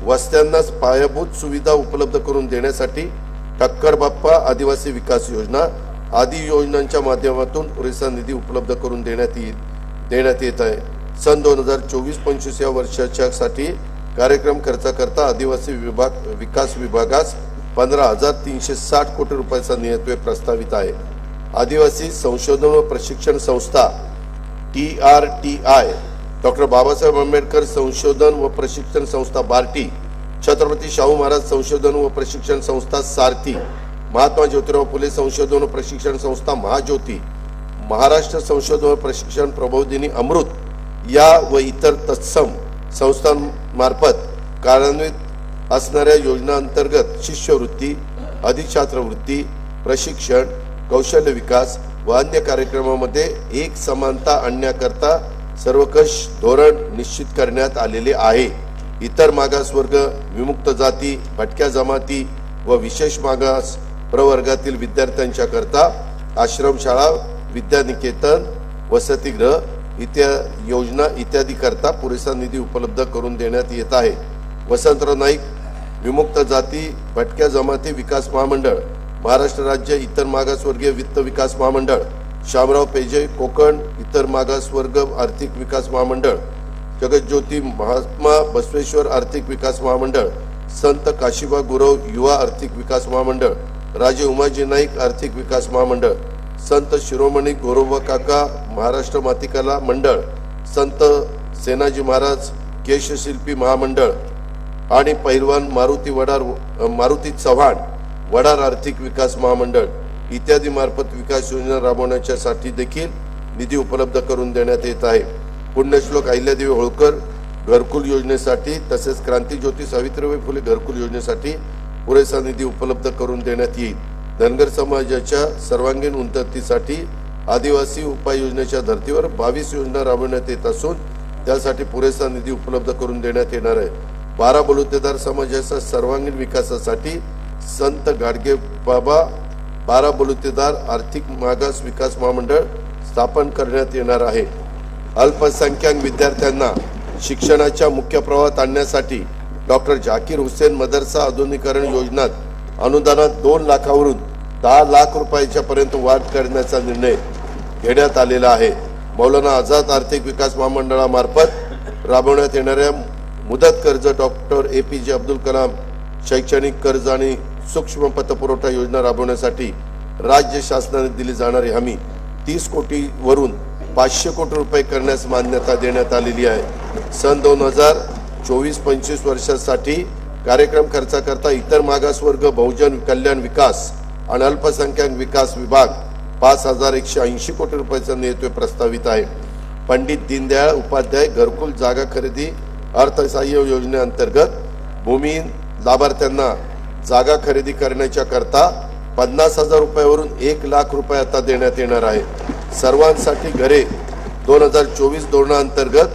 वस्त्यांना पायाभूत सुविधा उपलब्ध करून देण्यासाठी ठक्कर बाप्पा आदिवासी विकास योजना आदी योजनांच्या माध्यमातून पुरेसा निधी उपलब्ध करून देण्यात येत आहे। सन 2024-25 या वर्षासाठी कार्यक्रम खर्चाकरता आदिवासी विकास विभागास 15,360 कोटी रुपयाचा नियतव्यय प्रस्तावित आहे। आदिवासी संशोधन व प्रशिक्षण संस्था TRTI, डॉक्टर बाबासाहेब आंबेडकर संशोधन व प्रशिक्षण संस्था बार्टी, छत्रपती शाहू महाराज संशोधन व प्रशिक्षण संस्था सारथी, महात्मा ज्योतिराव फुले संशोधन व प्रशिक्षण संस्था महाज्योती, महाराष्ट्र संशोधन व प्रशिक्षण प्रबोधिनी अमृत या व इतर तत्सम संस्थांमार्फत कार्यान्वित असणाऱ्या योजनांतर्गत शिष्यवृत्ती, अधिछात्रवृत्ती, प्रशिक्षण, कौशल्य विकास व अन्य कार्यक्रमामध्ये एक समानता आणण्याकरता सर्वकष धोरण निश्चित करण्यात आलेले आहे। इतर मागासवर्ग, विमुक्त जाती, भटक्या जमाती व विशेष मागास प्रवर्गातील विद्यार्थ्यांच्या करता आश्रमशाळा, विद्यानिकेतन, वसतिगृह योजना इत्यादी करता पुरेसा निधी उपलब्ध करून देण्यात येत आहे। वसंतराव नाईक विमुक्त जाती भटक्या जमाती विकास महामंडळ, महाराष्ट्र राज्य इतर मागासवर्गीय वित्त विकास महामंडळ, शामराव पेजे कोकण इतर मागासवर्ग आर्थिक विकास महामंडळ, जगज्योती महात्मा बसवेश्वर आर्थिक विकास महामंडळ, संत काशीबा गुरव युवा आर्थिक विकास महामंडळ, राजे उमाजी नाईक आर्थिक विकास महामंडळ, संत शिरोमणी गोरोबा काका महाराष्ट्र मातीकला मंडळ, संत सेनाजी महाराज केशशिल्पी महामंडळ आणि पैलवान मारुती चव्हाण वडार आर्थिक विकास महामंडळ इत्यादी मार्फत विकास योजना राबवण्यासाठी देखील निधी उपलब्ध करून देण्यात येत आहे। पुण्यश्लोक अहिल्यादेवी होळकर घरकुल योजनेसाठी तसेच क्रांतिज्योती सावित्रीबाई फुले घरकुल योजनेसाठी पुरेसा निधी उपलब्ध करून देण्यात येईल। धनगर समाजाच्या सर्वांगीण उन्नतीसाठी आदिवासी उपाययोजनेच्या धर्तीवर 22 योजना राबवण्यात येत असून त्यासाठी पुरेसा निधी उपलब्ध करून देण्यात येणार आहे। 12 बलुतेदार समाजाच्या सर्वांगीण विकासासाठी संत गाडगे बाबा 12 बलुतेदार आर्थिक मागास विकास महामंडळ स्थापन करण्यात येणार आहे। अल्पसंख्याक विद्यार्थ्यांना शिक्षणाच्या मुख्य प्रवाहात आणण्यासाठी डॉक्टर झाकीर हुसेन मदरसा आधुनिकीकरण योजनात अनुदानात 2 लाखावरून 10 लाख रुपयाच्या पर्यंत वाढ करण्याचा निर्णय घेण्यात आलेला आहे। मौलाना आझाद आर्थिक विकास महामंडळामार्फत राबवण्यात येणाऱ्या मुदत कर्ज डॉक्टर APJ अब्दुल कलाम शैक्षणिक कर्ज आणि सूक्ष्म पतपुरवठा योजना राबवण्यासाठी राज्य शासनाने दिली जाणारी हमी 30 कोटी वरून 500 कोटी रुपये करण्यास मान्यता देण्यात आलेली आहे। सन 2024-25 वर्षासाठी कार्यक्रम खर्चाकरता इतर मागासवर्ग बहुजन कल्याण विकास आणि अल्पसंख्याक विकास विभाग 5,180 कोटी रुपयाचा नियतव्यय प्रस्तावित आहे। पंडित दीनदयाळ उपाध्याय घरकुल जागा खरेदी अर्थसहाय्य योजनेअंतर्गत भूमिहीन लाभार्थ्यांना जागा खरेदी करण्याच्या करता 50,000 रुपयावरून 1 लाख रुपये आता देण्यात येणार आहे। सर्वांसाठी घरे 2024 धोरणाअंतर्गत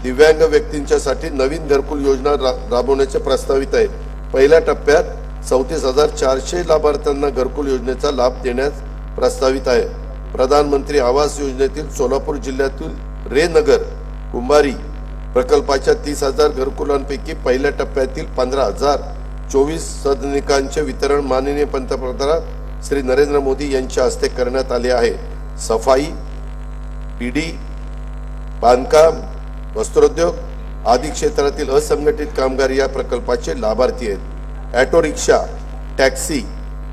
दिव्यांग व्यक्तींच्यासाठी नवीन घरकुल योजना राबवण्याचे प्रस्तावित आहे। पहिल्या टप्प्यात 34,400 लाभार्थ्यांना घरकुल योजनेचा लाभ देण्यास प्रस्तावित आहे। प्रधानमंत्री आवास योजनेतील सोलापूर जिल्ह्यातील रेनगर कुंभारी प्रकल्पाच्या 30,000 घरकुलांपैकी पहिल्या टप्प्यातील 15,024 सदनिकांचे वितरण माननीय पंतप्रधान श्री नरेंद्र मोदी यांच्या हस्ते करण्यात आले आहे। सफाई, पीडी, बांधकाम, वस्त्रोद्योग आदी क्षेत्रातील असंघटित कामगार या प्रकल्पाचे लाभार्थी आहेत। ऑटो रिक्षा, टॅक्सी,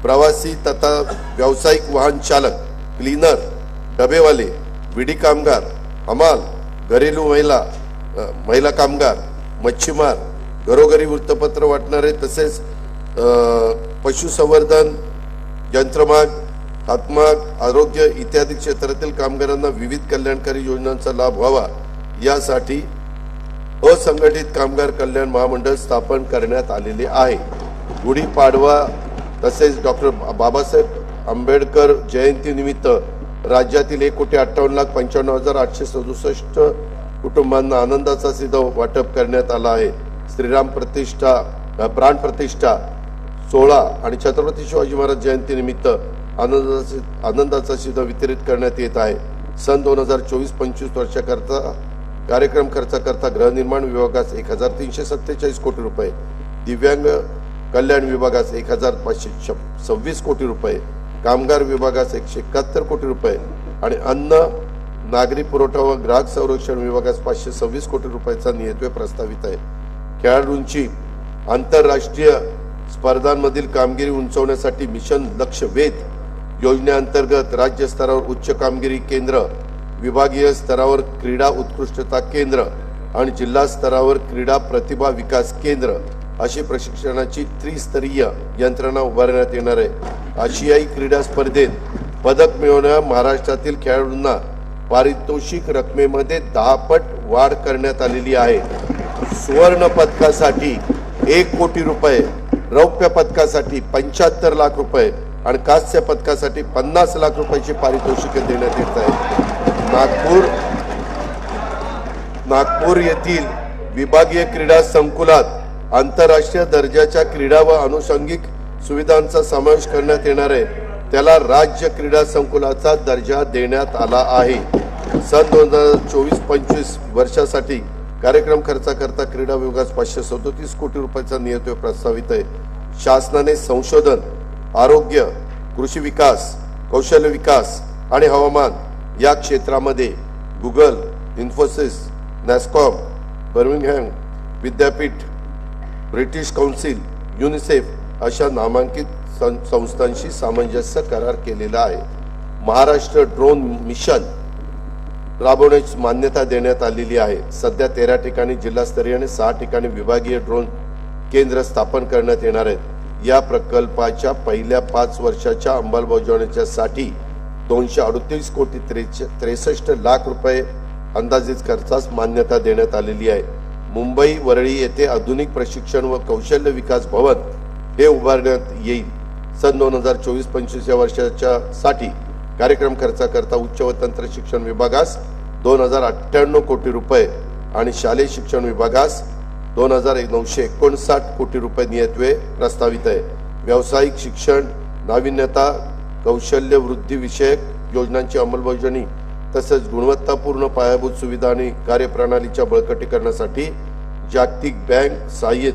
प्रवासी तथा व्यावसायिक वाहन चालक, क्लीनर, डबेवाले, विडी कामगार, हमाल, घरेलू महिला कामगार, मच्छीमार, घरोघरी वृत्तपत्र वाटणारे तसेच पशुसंवर्धन, यंत्रमाग, हातमाग, आरोग्य इत्यादी क्षेत्रातील कामगारांना विविध कल्याणकारी योजनांचा लाभ व्हावा यासाठी असंघटित कामगार कल्याण महामंडळ स्थापन करण्यात आलेले आहे। गुढीपाडवा तसेच डॉक्टर बाबासाहेब आंबेडकर जयंती निमित्त राज्यातील 1,58,95,867 कुटुंबांना आनंदाचा सिधा वाटप करण्यात आला आहे। श्रीराम प्रतिष्ठा प्राण प्रतिष्ठा सोहळा आणि छत्रपती शिवाजी महाराज जयंती निमित्त आनंदाचा सिधा वितरित करण्यात येत आहे। सन 2024-25 वर्षाकरता कार्यक्रम खर्चाकरता गृहनिर्माण विभागास 1,347 कोटी रुपये, दिव्यांग कल्याण विभागास 1,526 कोटी रुपये, कामगार विभागास 171 कोटी रुपये आणि अन्न नागरी पुरवठा व ग्राहक संरक्षण विभागास 526 कोटी रुपयाचा नियतव्यय प्रस्तावित आहे। खेळाडूंची आंतरराष्ट्रीय स्पर्धांमधील कामगिरी उंचावण्यासाठी मिशन लक्ष्य वेध योजनेअंतर्गत राज्य स्तरावर उच्च कामगिरी केंद्र, विभागीय स्तरावर क्रीडा उत्कृष्टता केंद्र आणि जिल्हा स्तरावर क्रीडा प्रतिभा विकास केंद्र अशी प्रशिक्षणाची त्रिस्तरीय यंत्रणा उभारण्यात येणार आहे। आशियाई क्रीडा स्पर्धेत पदक मिळवणाऱ्या महाराष्ट्रातील खेळाडूंना पारितोषिक रकमेमध्ये 10 पट वाढ करण्यात आलेली आहे। सुवर्ण पदकासाठी 1 कोटी रुपये, रौप्य पदकासाठी 75 लाख रुपये आणि कांस्य पदकासाठी 50 लाख रुपयाची पारितोषिके देण्यात येत आहे। नागपूर येथील विभागीय क्रीडा संकुलात आंतरराष्ट्रीय दर्जाच्या क्रीडा व अनुषंगिक सुविधांचा समावेश करण्यात येणार आहे। त्याला राज्य क्रीडा संकुलाचा दर्जा देण्यात आला आहे। सन 2024-25 वर्षासाठी कार्यक्रम खर्चाकरता क्रीडा विभागास 537 कोटी रुपयाचा नियतव्यय प्रस्तावित आहे। शासनाने संशोधन, आरोग्य, कृषी विकास, कौशल्य विकास आणि हवामान या क्षेत्रामध्ये गुगल, इन्फोसिस, नॅस्कॉम, बर्मिंगहॅम विद्यापीठ, ब्रिटिश काउन्सिल, युनिसेफ अशा नामांकित संस्थांशी सामंजस्य करार केलेला आहे। महाराष्ट्र ड्रोन मिशन राबवण्याची मान्यता देण्यात आलेली आहे। सध्या 13 ठिकाणी जिल्हास्तरीय आणि 6 ठिकाणी विभागीय ड्रोन केंद्र स्थापन करण्यात येणार आहेत। या प्रकल्पाच्या पहिल्या 5 वर्षाच्या अंमलबजावणीसाठी 238 कोटी 63 लाख रुपये अंदाजित खर्चास मान्यता देण्यात आलेली आहे। मुंबई वरळी येथे आधुनिक प्रशिक्षण व कौशल्य विकास भवन हे उभारण्यात येईल। सन 2024-25 या वर्षाच्या साठी कार्यक्रम खर्चाकरता उच्च व तंत्र शिक्षण विभागास 2,098 कोटी रुपये आणि शालेय शिक्षण विभागास 2,959 कोटी रुपये नियतव्यय प्रस्तावित आहे। व्यावसायिक शिक्षण, नाविन्यता, कौशल्य वृद्धी विषयक योजनांची अंमलबजावणी तसेच गुणवत्तापूर्ण पायाभूत सुविधा आणि कार्यप्रणालीच्या बळकटीकरणासाठी जागतिक बँक सहाय्यित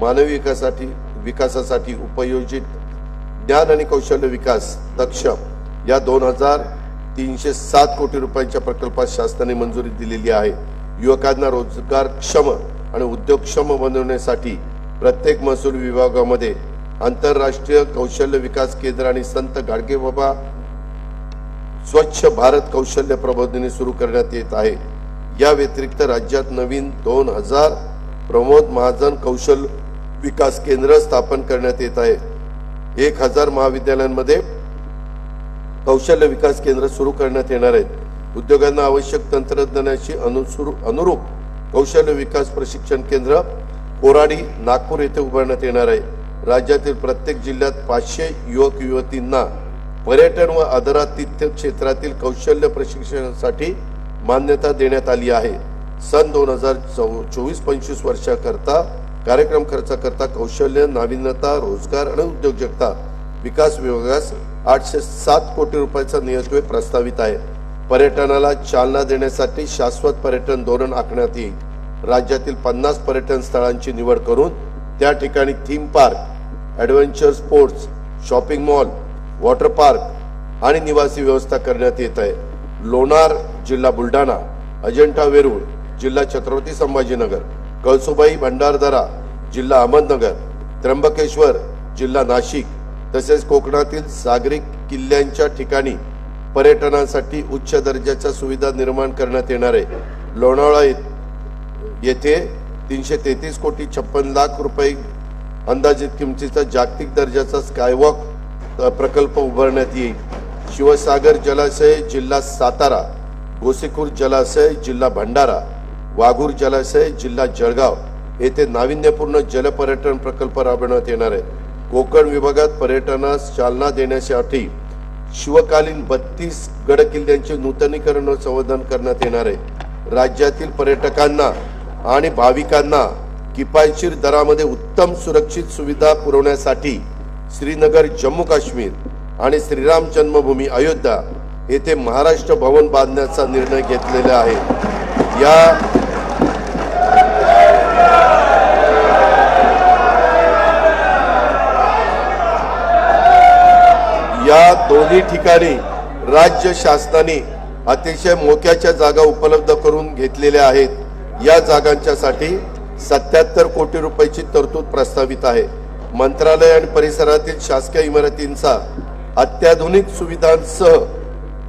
मानवी विकासासाठी उपयोजित ज्ञान आणि कौशल्य विकास दक्ष या 2,307 कोटी रुपयांच्या प्रकल्पास शासनाने मंजुरी दिलेली आहे। युवकांना रोजगारक्षम आणि उद्योगक्षम बनवण्यासाठी प्रत्येक महसूल विभागामध्ये आंतरराष्ट्रीय कौशल्य विकास केंद्र आणि संत गाडगेबाबा स्वच्छ भारत कौशल्य प्रबोधिनी सुरू करण्यात येत आहे। या व्यतिरिक्त राज्यात नवीन 2,000 प्रमोद महाजन कौशल्य विकास केंद्र स्थापन करण्यात येत आहे। 1,000 महाविद्यालयांमध्ये कौशल्य विकास केंद्र सुरू करण्यात येणार आहेत। उद्योगांना आवश्यक तंत्रज्ञानाशी अनुरूप कौशल्य विकास प्रशिक्षण केंद्र कोराडी नागपूर येथे उभारण्यात येणार आहे। राज्यातील प्रत्येक जिल्ह्यात 500 युवक युवतींना पर्यटन व आदरातिथ्य क्षेत्रातील कौशल्य प्रशिक्षणासाठी मान्यता देण्यात आली आहे। सन 2024-25 वर्षाकरता कार्यक्रम खर्चाकरता कौशल्य नाविन्यता रोजगार आणि उद्योजकता विकास विभागास 807 कोटी रुपयाचा नियतव्यय प्रस्तावित आहे। पर्यटनाला चालना देण्यासाठी शाश्वत पर्यटन धोरण आखण्यात येईल। राज्यातील 50 पर्यटन स्थळांची निवड करून त्या ठिकाणी theme park, adventure sports, shopping mall, water park आणि निवासी व्यवस्था करण्यात येत आहे। लोणार जिल्हा बुलढाणा, अजिंठा वेरूळ जिल्हा छत्रपती संभाजीनगर, कळसुबाई भंडारदरा जिल्हा अहमदनगर, त्र्यंबकेश्वर जिल्हा नाशिक तसेच कोकणातील सागरी किल्ल्यांच्या ठिकाणी पर्यटनासाठी उच्च दर्जाच्या सुविधा निर्माण करण्यात येणार आहे। लोणावळा येथे 333 कोटी 56 लाख रुपये अंदाजित किमतीचा जागतिक दर्जाचा स्कायवॉक प्रकल्प उभारण्यात येईल। शिवसागर जलाशय जिल्हा सातारा, गोसीखुर्द जलाशय जिल्हा भंडारा, वाघूर जलाशय जिल्हा जळगाव येथे नाविन्यपूर्ण जलपर्यटन प्रकल्प राबवण्यात येणार आहे। कोकण विभागात पर्यटनास चालना देण्यासाठी शिवकालीन 32 गडकिल्ल्यांचे नूतनीकरण व संवर्धन करण्यात येणार आहे। राज्यातील पर्यटकांना आणि भाविकांना किफायतशीर दरामध्ये उत्तम सुरक्षित सुविधा पुरवण्यासाठी श्रीनगर जम्मू काश्मीर आणि श्रीराम जन्मभूमी अयोध्या येथे महाराष्ट्र भवन बांधण्याचा निर्णय घेतलेला आहे। या दोन्ही ठिकाणी राज्य शासनाने अतिशय मोक्याच्या जागा उपलब्ध करून घेतलेल्या आहेत। या जागांच्यासाठी 77 कोटी रुपयाची तरतूद प्रस्तावित आहे। मंत्रालय आणि परिसरातील शासकीय इमारतींचा अत्याधुनिक सुविधांसह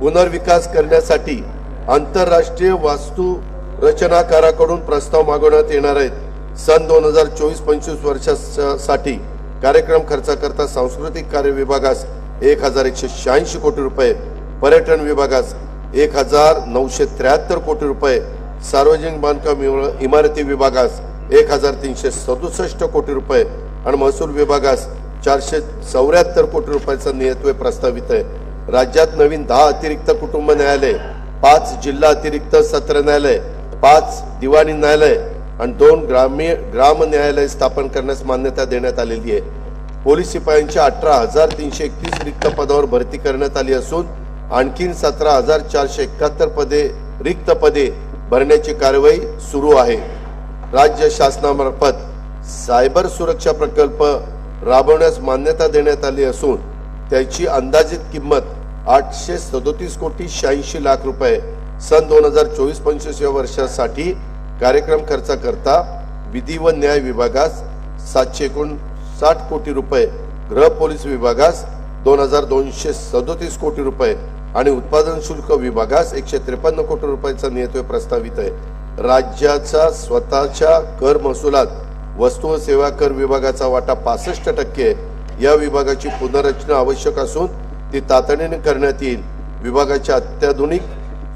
पुनर्विकास करण्यासाठी आंतरराष्ट्रीय वास्तू रचनाकाराकडून प्रस्ताव मागवण्यात येणार आहेत। सन 2024-25 वर्षासाठी कार्यक्रम खर्चाकरता सांस्कृतिक कार्य विभागास 1186 कोटी रुपये, पर्यटन विभागास 1973 कोटी रुपये, सार्वजनिक बांधकाम इमारती विभागास 1367 कोटी रुपये आणि महसूल विभागास 474 कोटी रुपयाचा नियतव्यय प्रस्तावित आहे। राज्यात नवीन 10 अतिरिक्त कुटुंब न्यायालय, 5 जिल्हा अतिरिक्त सत्र न्यायालय, 5 दिवाणी न्यायालय आणि 2 ग्राम न्यायालय स्थापन करण्यास मान्यता देण्यात आलेली आहे। पोलीस शिपायांच्या 18,331 रिक्त पदावर भरती करण्यात आली असून आणखी 17,471 रिक्त पदे भरण्याची कार्यवाही सुरू आहे। राज्य शासनामार्फत सायबर सुरक्षा प्रकल्प राबवण्यास मान्यता देण्यात आली असून त्याची अंदाजित किंमत 837 कोटी 86 लाख रुपये। सन 2024-25 या वर्षासाठी कार्यक्रम खर्चाकरता विधी व न्याय विभागास 759 कोटी रुपये, गृह पोलीस विभागास 2237 कोटी रुपये आणि उत्पादन शुल्क विभागास 153 कोटी रुपयाचा नियतव्यय प्रस्तावित आहे। राज्याचा स्वतःच्या कर महसुलात वस्तू व सेवा कर विभागाचा वाटा 65%। या विभागाची पुनर्रचना आवश्यक असून ती तातडीने करण्यात येईल। विभागाच्या अत्याधुनिक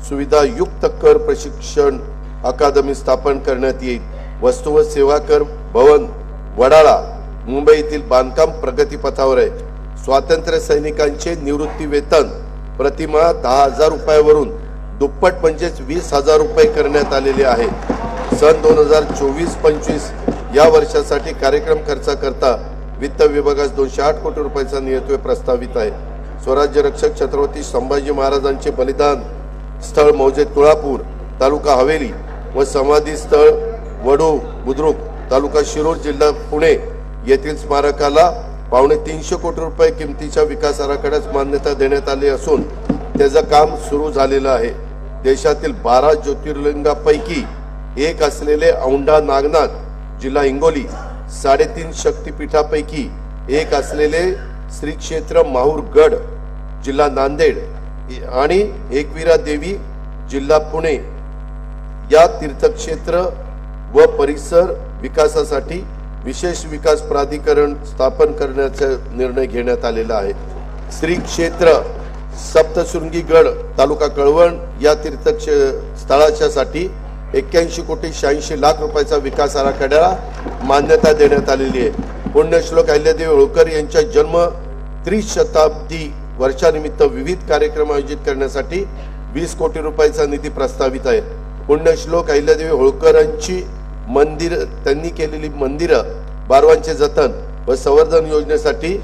सुविधायुक्त कर प्रशिक्षण अकादमी स्थापन करण्यात येईल। वस्तू व सेवा कर भवन वडाळा मुंबई येथील बांधकाम प्रगतीपथावर आहे। स्वातंत्र्य सैनिकांचे निवृत्ती वेतन प्रतिमाह 10,000 रुपयावरून दुप्पट म्हणजेच 20,000 रुपये करण्यात आलेले आहे। सन 2024-25 या वर्षासाठी कार्यक्रम खर्चाकरता वित्त विभागास 208 कोटी रुपयाचा नियतव्यय प्रस्तावित आहे। स्वराज्य रक्षक छत्रपती संभाजी महाराजांचे बलिदान स्थळ मौजे तुळापूर तालुका हवेली व समाधी स्थळ वडू बुद्रुक तालुका शिरूर जिल्हा पुणे येथील स्मारकाला 350 कोटी रुपये किमतीच्या विकास आराखड्यास मान्यता देण्यात आली असून त्याचं काम सुरू झालेलं आहे। देशातील 12 ज्योतिर्लिंगापैकी एक असलेले औंढा नागनाथ जिल्हा हिंगोली, 3.5 शक्तिपीठापैकी एक असलेले श्री क्षेत्र माहूरगड जिल्हा नांदेड आणि एकविरा देवी जिल्हा पुणे या तीर्थक्षेत्र व परिसर विकासासाठी विशेष विकास प्राधिकरण स्थापन करण्याचा निर्णय घेण्यात आलेला आहे। श्री क्षेत्र सप्तशृंगी गड तालुका कळवण या स्थळाच्या साठी 81,86,00,000 रुपयाचा विकास आराखड्याला मान्यता देण्यात आलेली आहे। पुण्यश्लोक अहिल्यादेवी होळकर यांच्या जन्म त्रिशताब्दी वर्षानिमित्त विविध कार्यक्रम आयोजित करण्यासाठी 20 कोटी रुपयाचा निधी प्रस्तावित आहे। पुण्यश्लोक अहिल्यादेवी होळकरांची त्यांनी केलेली मंदिरं बारवांचे जतन व संवर्धन योजनेसाठी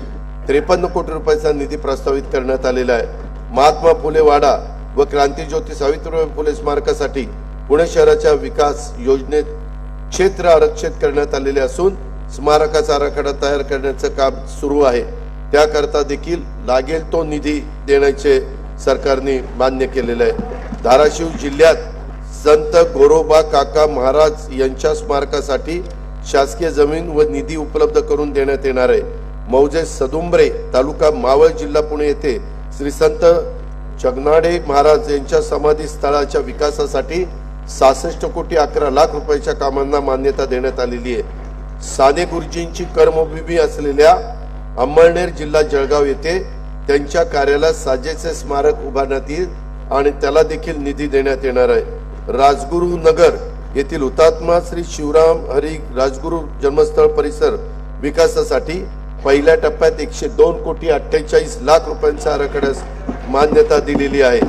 53 कोटी रुपयाचा निधी प्रस्तावित करण्यात आलेला आहे। महात्मा फुले वाडा व क्रांतीज्योती सावित्रीबाई फुले स्मारकासाठी पुणे शहराच्या विकास योजनेत क्षेत्र आरक्षित करण्यात आलेले असून स्मारकाचा आराखडा तयार करण्याचं काम सुरू आहे। त्याकरता देखील लागेल तो निधी देण्याचे सरकारने मान्य केलेले आहे। धाराशिव जिल्ह्यात संत गोरोबा काका महाराज यांच्या स्मारकासाठी शासकीय जमीन व निधी उपलब्ध करून देण्यात येणार आहे। मौजे सदुंबरे तालुका मावळ जिल्हा पुणे येथे श्री संत जगनाडे महाराज यांच्या समाधी स्थळाच्या विकासासाठी 66 कोटी 11 लाख रुपयाच्या कामांना मान्यता देण्यात आलेली आहे। साने गुरुजींची कर्मभूमी असलेल्या अंमळनेर जिल्हा जळगाव येथे त्यांच्या कार्याला साजेचे स्मारक उभारण्यात येईल आणि त्याला देखील निधी देण्यात येणार आहे। राजगुरू नगर येथील हुतात्मा श्री शिवराम हरी राजगुरू जन्मस्थळ परिसर विकासासाठी पहिल्या टप्प्यात 102 कोटी 48 लाख रुपयांच्या आराखड्यास मान्यता दिलेली आहे।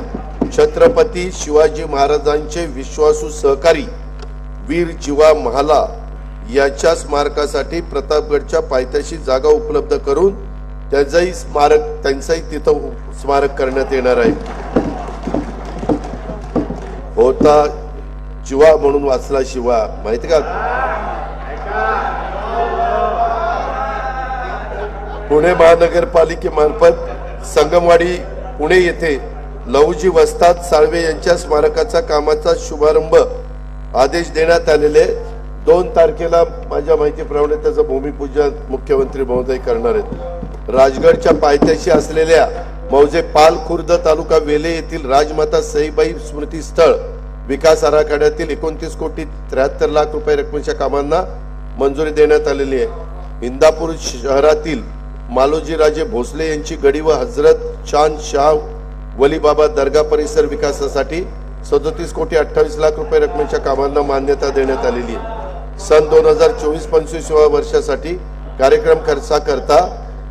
छत्रपती शिवाजी महाराजांचे विश्वासू सहकारी वीर जीवा महाला याच्या स्मारकासाठी प्रतापगडच्या पायथ्याशी जागा उपलब्ध करून त्यांचाही तिथं स्मारक करण्यात येणार आहे। होता जीवा म्हणून वाचला शिवा, माहिती का? पुणे महानगरपालिकेमार्फत संगमवाडी पुणे येथे लहुजी वस्ताद साळवे यांच्या स्मारकाचा कामाचा शुभारंभ आदेश देण्यात आलेले। 2 तारखेला माझ्या माहितीप्रमाणे त्याचं भूमिपूजन मुख्यमंत्री महोदय करणार आहेत। राजगडच्या पायथ्याशी असलेल्या मौजे पाल खुर्द तालुका वेले येथील राजमाता सईबाई स्मृती स्थळ विकास आराखड्यातील 29 कोटी 73 लाख रुपये रकमेच्या कामांना मंजुरी देण्यात आलेली आहे। इंदापूर शहरातील मालोजी राजे भोसले यांची गडी व हजरत चांद शाह वली बाबा दर्गा परिसर विकासासाठी 37 कोटी 28 लाख रुपये रकमेच्या कामांना मान्यता देण्यात आलेली आहे। सन 2024-25 वर्षासाठी कार्यक्रम खर्चाकरता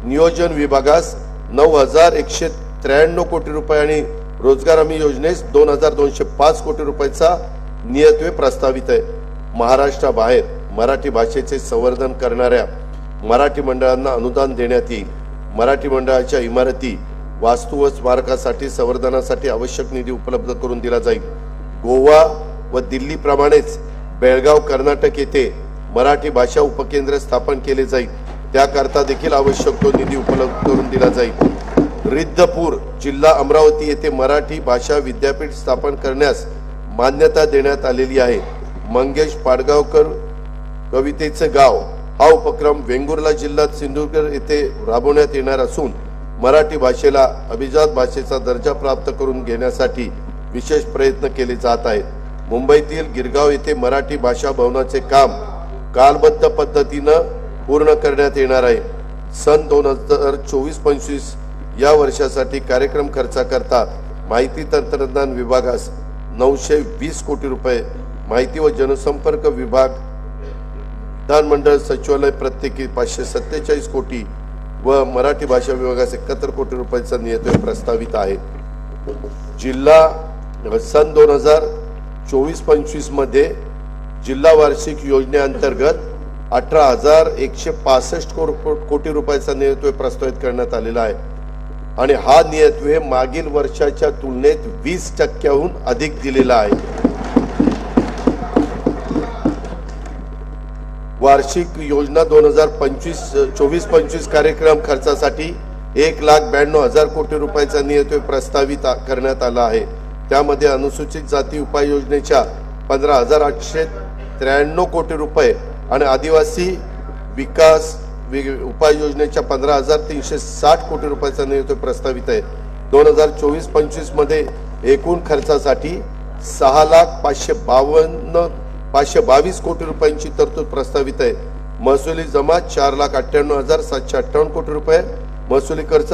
नियोजन विभागास 9,193 कोटी रुपये आणि रोजगार हमी योजनेस 2,205 कोटी रुपयाचा नियतव्यय प्रस्तावित आहे। महाराष्ट्राबाहेर मराठी भाषेचे संवर्धन करणाऱ्या मराठी मंडळांना अनुदान देण्यात येईल। मराठी मंडळाच्या इमारती वास्तू व स्मारकासाठी संवर्धनासाठी आवश्यक निधी उपलब्ध करून दिला जाईल। गोवा व दिल्ली प्रमाणेच बेळगाव कर्नाटक येथे मराठी भाषा उपकेंद्र स्थापन केले जाईल। त्याकरता देखील आवश्यक तो निधी उपलब्ध करून दिला जाईल। रिद्धपूर जिल्हा अमरावती येथे मराठी भाषा विद्यापीठ स्थापन करण्यास मान्यता देण्यात आलेली आहे। मंगेश पाडगावकर कवितेचे गाव हा उपक्रम वेंगुर्ला जिल्ह्यात सिंधुदुर्ग येथे राबवण्यात येणार असून मराठी भाषेला अभिजात भाषेचा दर्जा प्राप्त करून घेण्यासाठी विशेष प्रयत्न केले जात आहेत। मुंबईतील गिरगाव येथे मराठी भाषा भवनाचे काम कालबद्ध पद्धतीने पूर्ण करण्यात येणार आहे। सन 2024-25 या वर्षासाठी कार्यक्रम खर्चाकरता माहिती तंत्रज्ञान विभागास 920 कोटी रुपये, माहिती व जनसंपर्क विभाग विधानमंडळ सचिवालय प्रत्येकी 547 कोटी व मराठी भाषा विभागास 71 कोटी रुपयाचा नियतव्यय प्रस्तावित आहे। जिल्हा सन 2024-25 मध्ये जिल्हा वार्षिक योजनेअंतर्गत 18,165 कोटी रुपयाचा नियतव्यय प्रस्तावित करण्यात आलेला आहे आणि हा नियतव्यय मागील वर्षाच्या तुलनेत 20% अधिक दिलेला आहे। वार्षिक योजना 2024-25 कार्यक्रम खर्चासाठी 1,92,000 कोटी रुपयाचा नियतव्यय प्रस्तावित करण्यात आला आहे। त्यामध्ये अनुसूचित जाती उपाय योजनेच्या 15,893 कोटी रुपये आणि आदिवासी विकास उपाय योजनेच्या 15,360 कोटी रुपयाचा नियतव्यय प्रस्तावित आहे। 2024-25 मध्ये एकूण खर्चासाठी 6,522 कोटी रुपयांची तरतूद प्रस्तावित आहे। महसुली जमा 4,98,758 कोटी रुपये, महसुली खर्च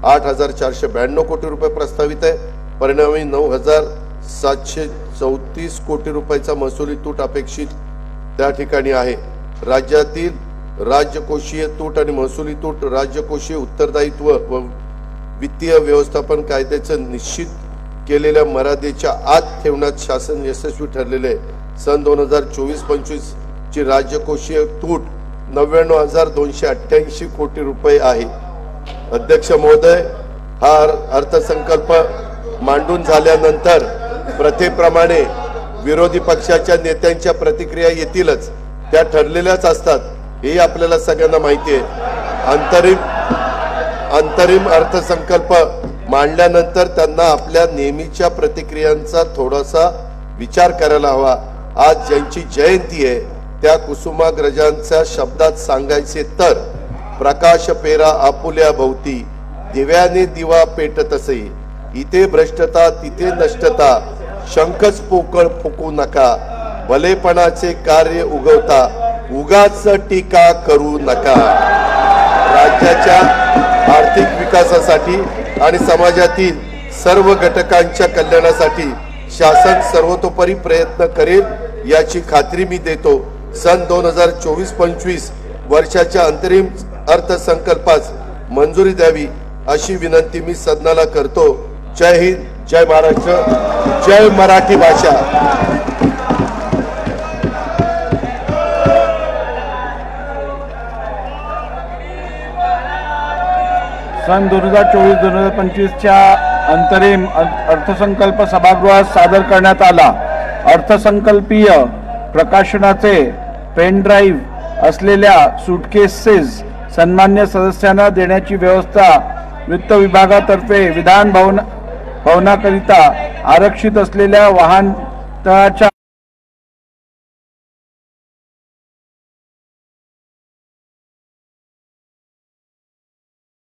8,492 कोटी रुपये प्रस्तावित आहे। परिणामी 9,734 कोटी रुपयाचा महसुली तूट अपेक्षित त्या ठिकाणी आहे। राज्यातील राज्यकोषीय तूट आणि महसुली तूट राजकोषीय उत्तरदायित्व व वित्तीय व्यवस्थापन कायद्याचे निश्चित केलेल्या मर्यादेच्या आत ठेवण्यात शासन यशस्वी ठरलेले आहे। सन 2024-25 ची राजकोषीय तूट 99,288 कोटी रुपये आहे। अध्यक्ष महोदय, हा अर्थसंकल्प मांडून झाल्यानंतर प्रथेप्रमाणे विरोधी पक्षाच्या नेत्यांच्या प्रतिक्रिया येतीलच, त्या ठरलेल्याच असतात, हे आपल्याला सगळ्यांना माहिती आहे। अंतरिम अर्थसंकल्प मांडल्यानंतर त्यांना आपल्या नेहमीच्या प्रतिक्रियांचा थोडासा विचार करायला हवा। आज ज्यांची जयंती आहे त्या कुसुमाग्रजांच्या शब्दात सांगायचे तर, प्रकाश पेरा आपुल्या भोवती, दिव्याने दिवा पेटत असे, इथे भ्रष्टता तिथे नष्टता, शंखच पोकळ फुकू नका, भलेपणाचे कार्य उगवता, उगाच टीका करू नका। राज्याच्या आर्थिक विकासासाठी आणि समाजातील सर्व घटकांच्या कल्याणासाठी शासन सर्वतोपरी प्रयत्न करेल याची खात्री मी देतो। सन 2024-25 वर्षाच्या अंतरिम अर्थसंकल्पास मंजुरी द्यावी अशी विनंती मी सदनाला करतो। जय हिंद, जय महाराष्ट्र, जय मराठी भाषा। सन 2024-2025च्या अंतरिम अर्थसंकल्प सभागृहात सादर करण्यात आला। अर्थसंकल्पीय प्रकाशनाचे पेन ड्राईव्ह असलेल्या सूटकेसेस सन्मान्य सदस्यांना देण्याची व्यवस्था वित्त विभागातर्फे विधान भवनाकरिता आरक्षित असलेल्या वाहनतळाच्या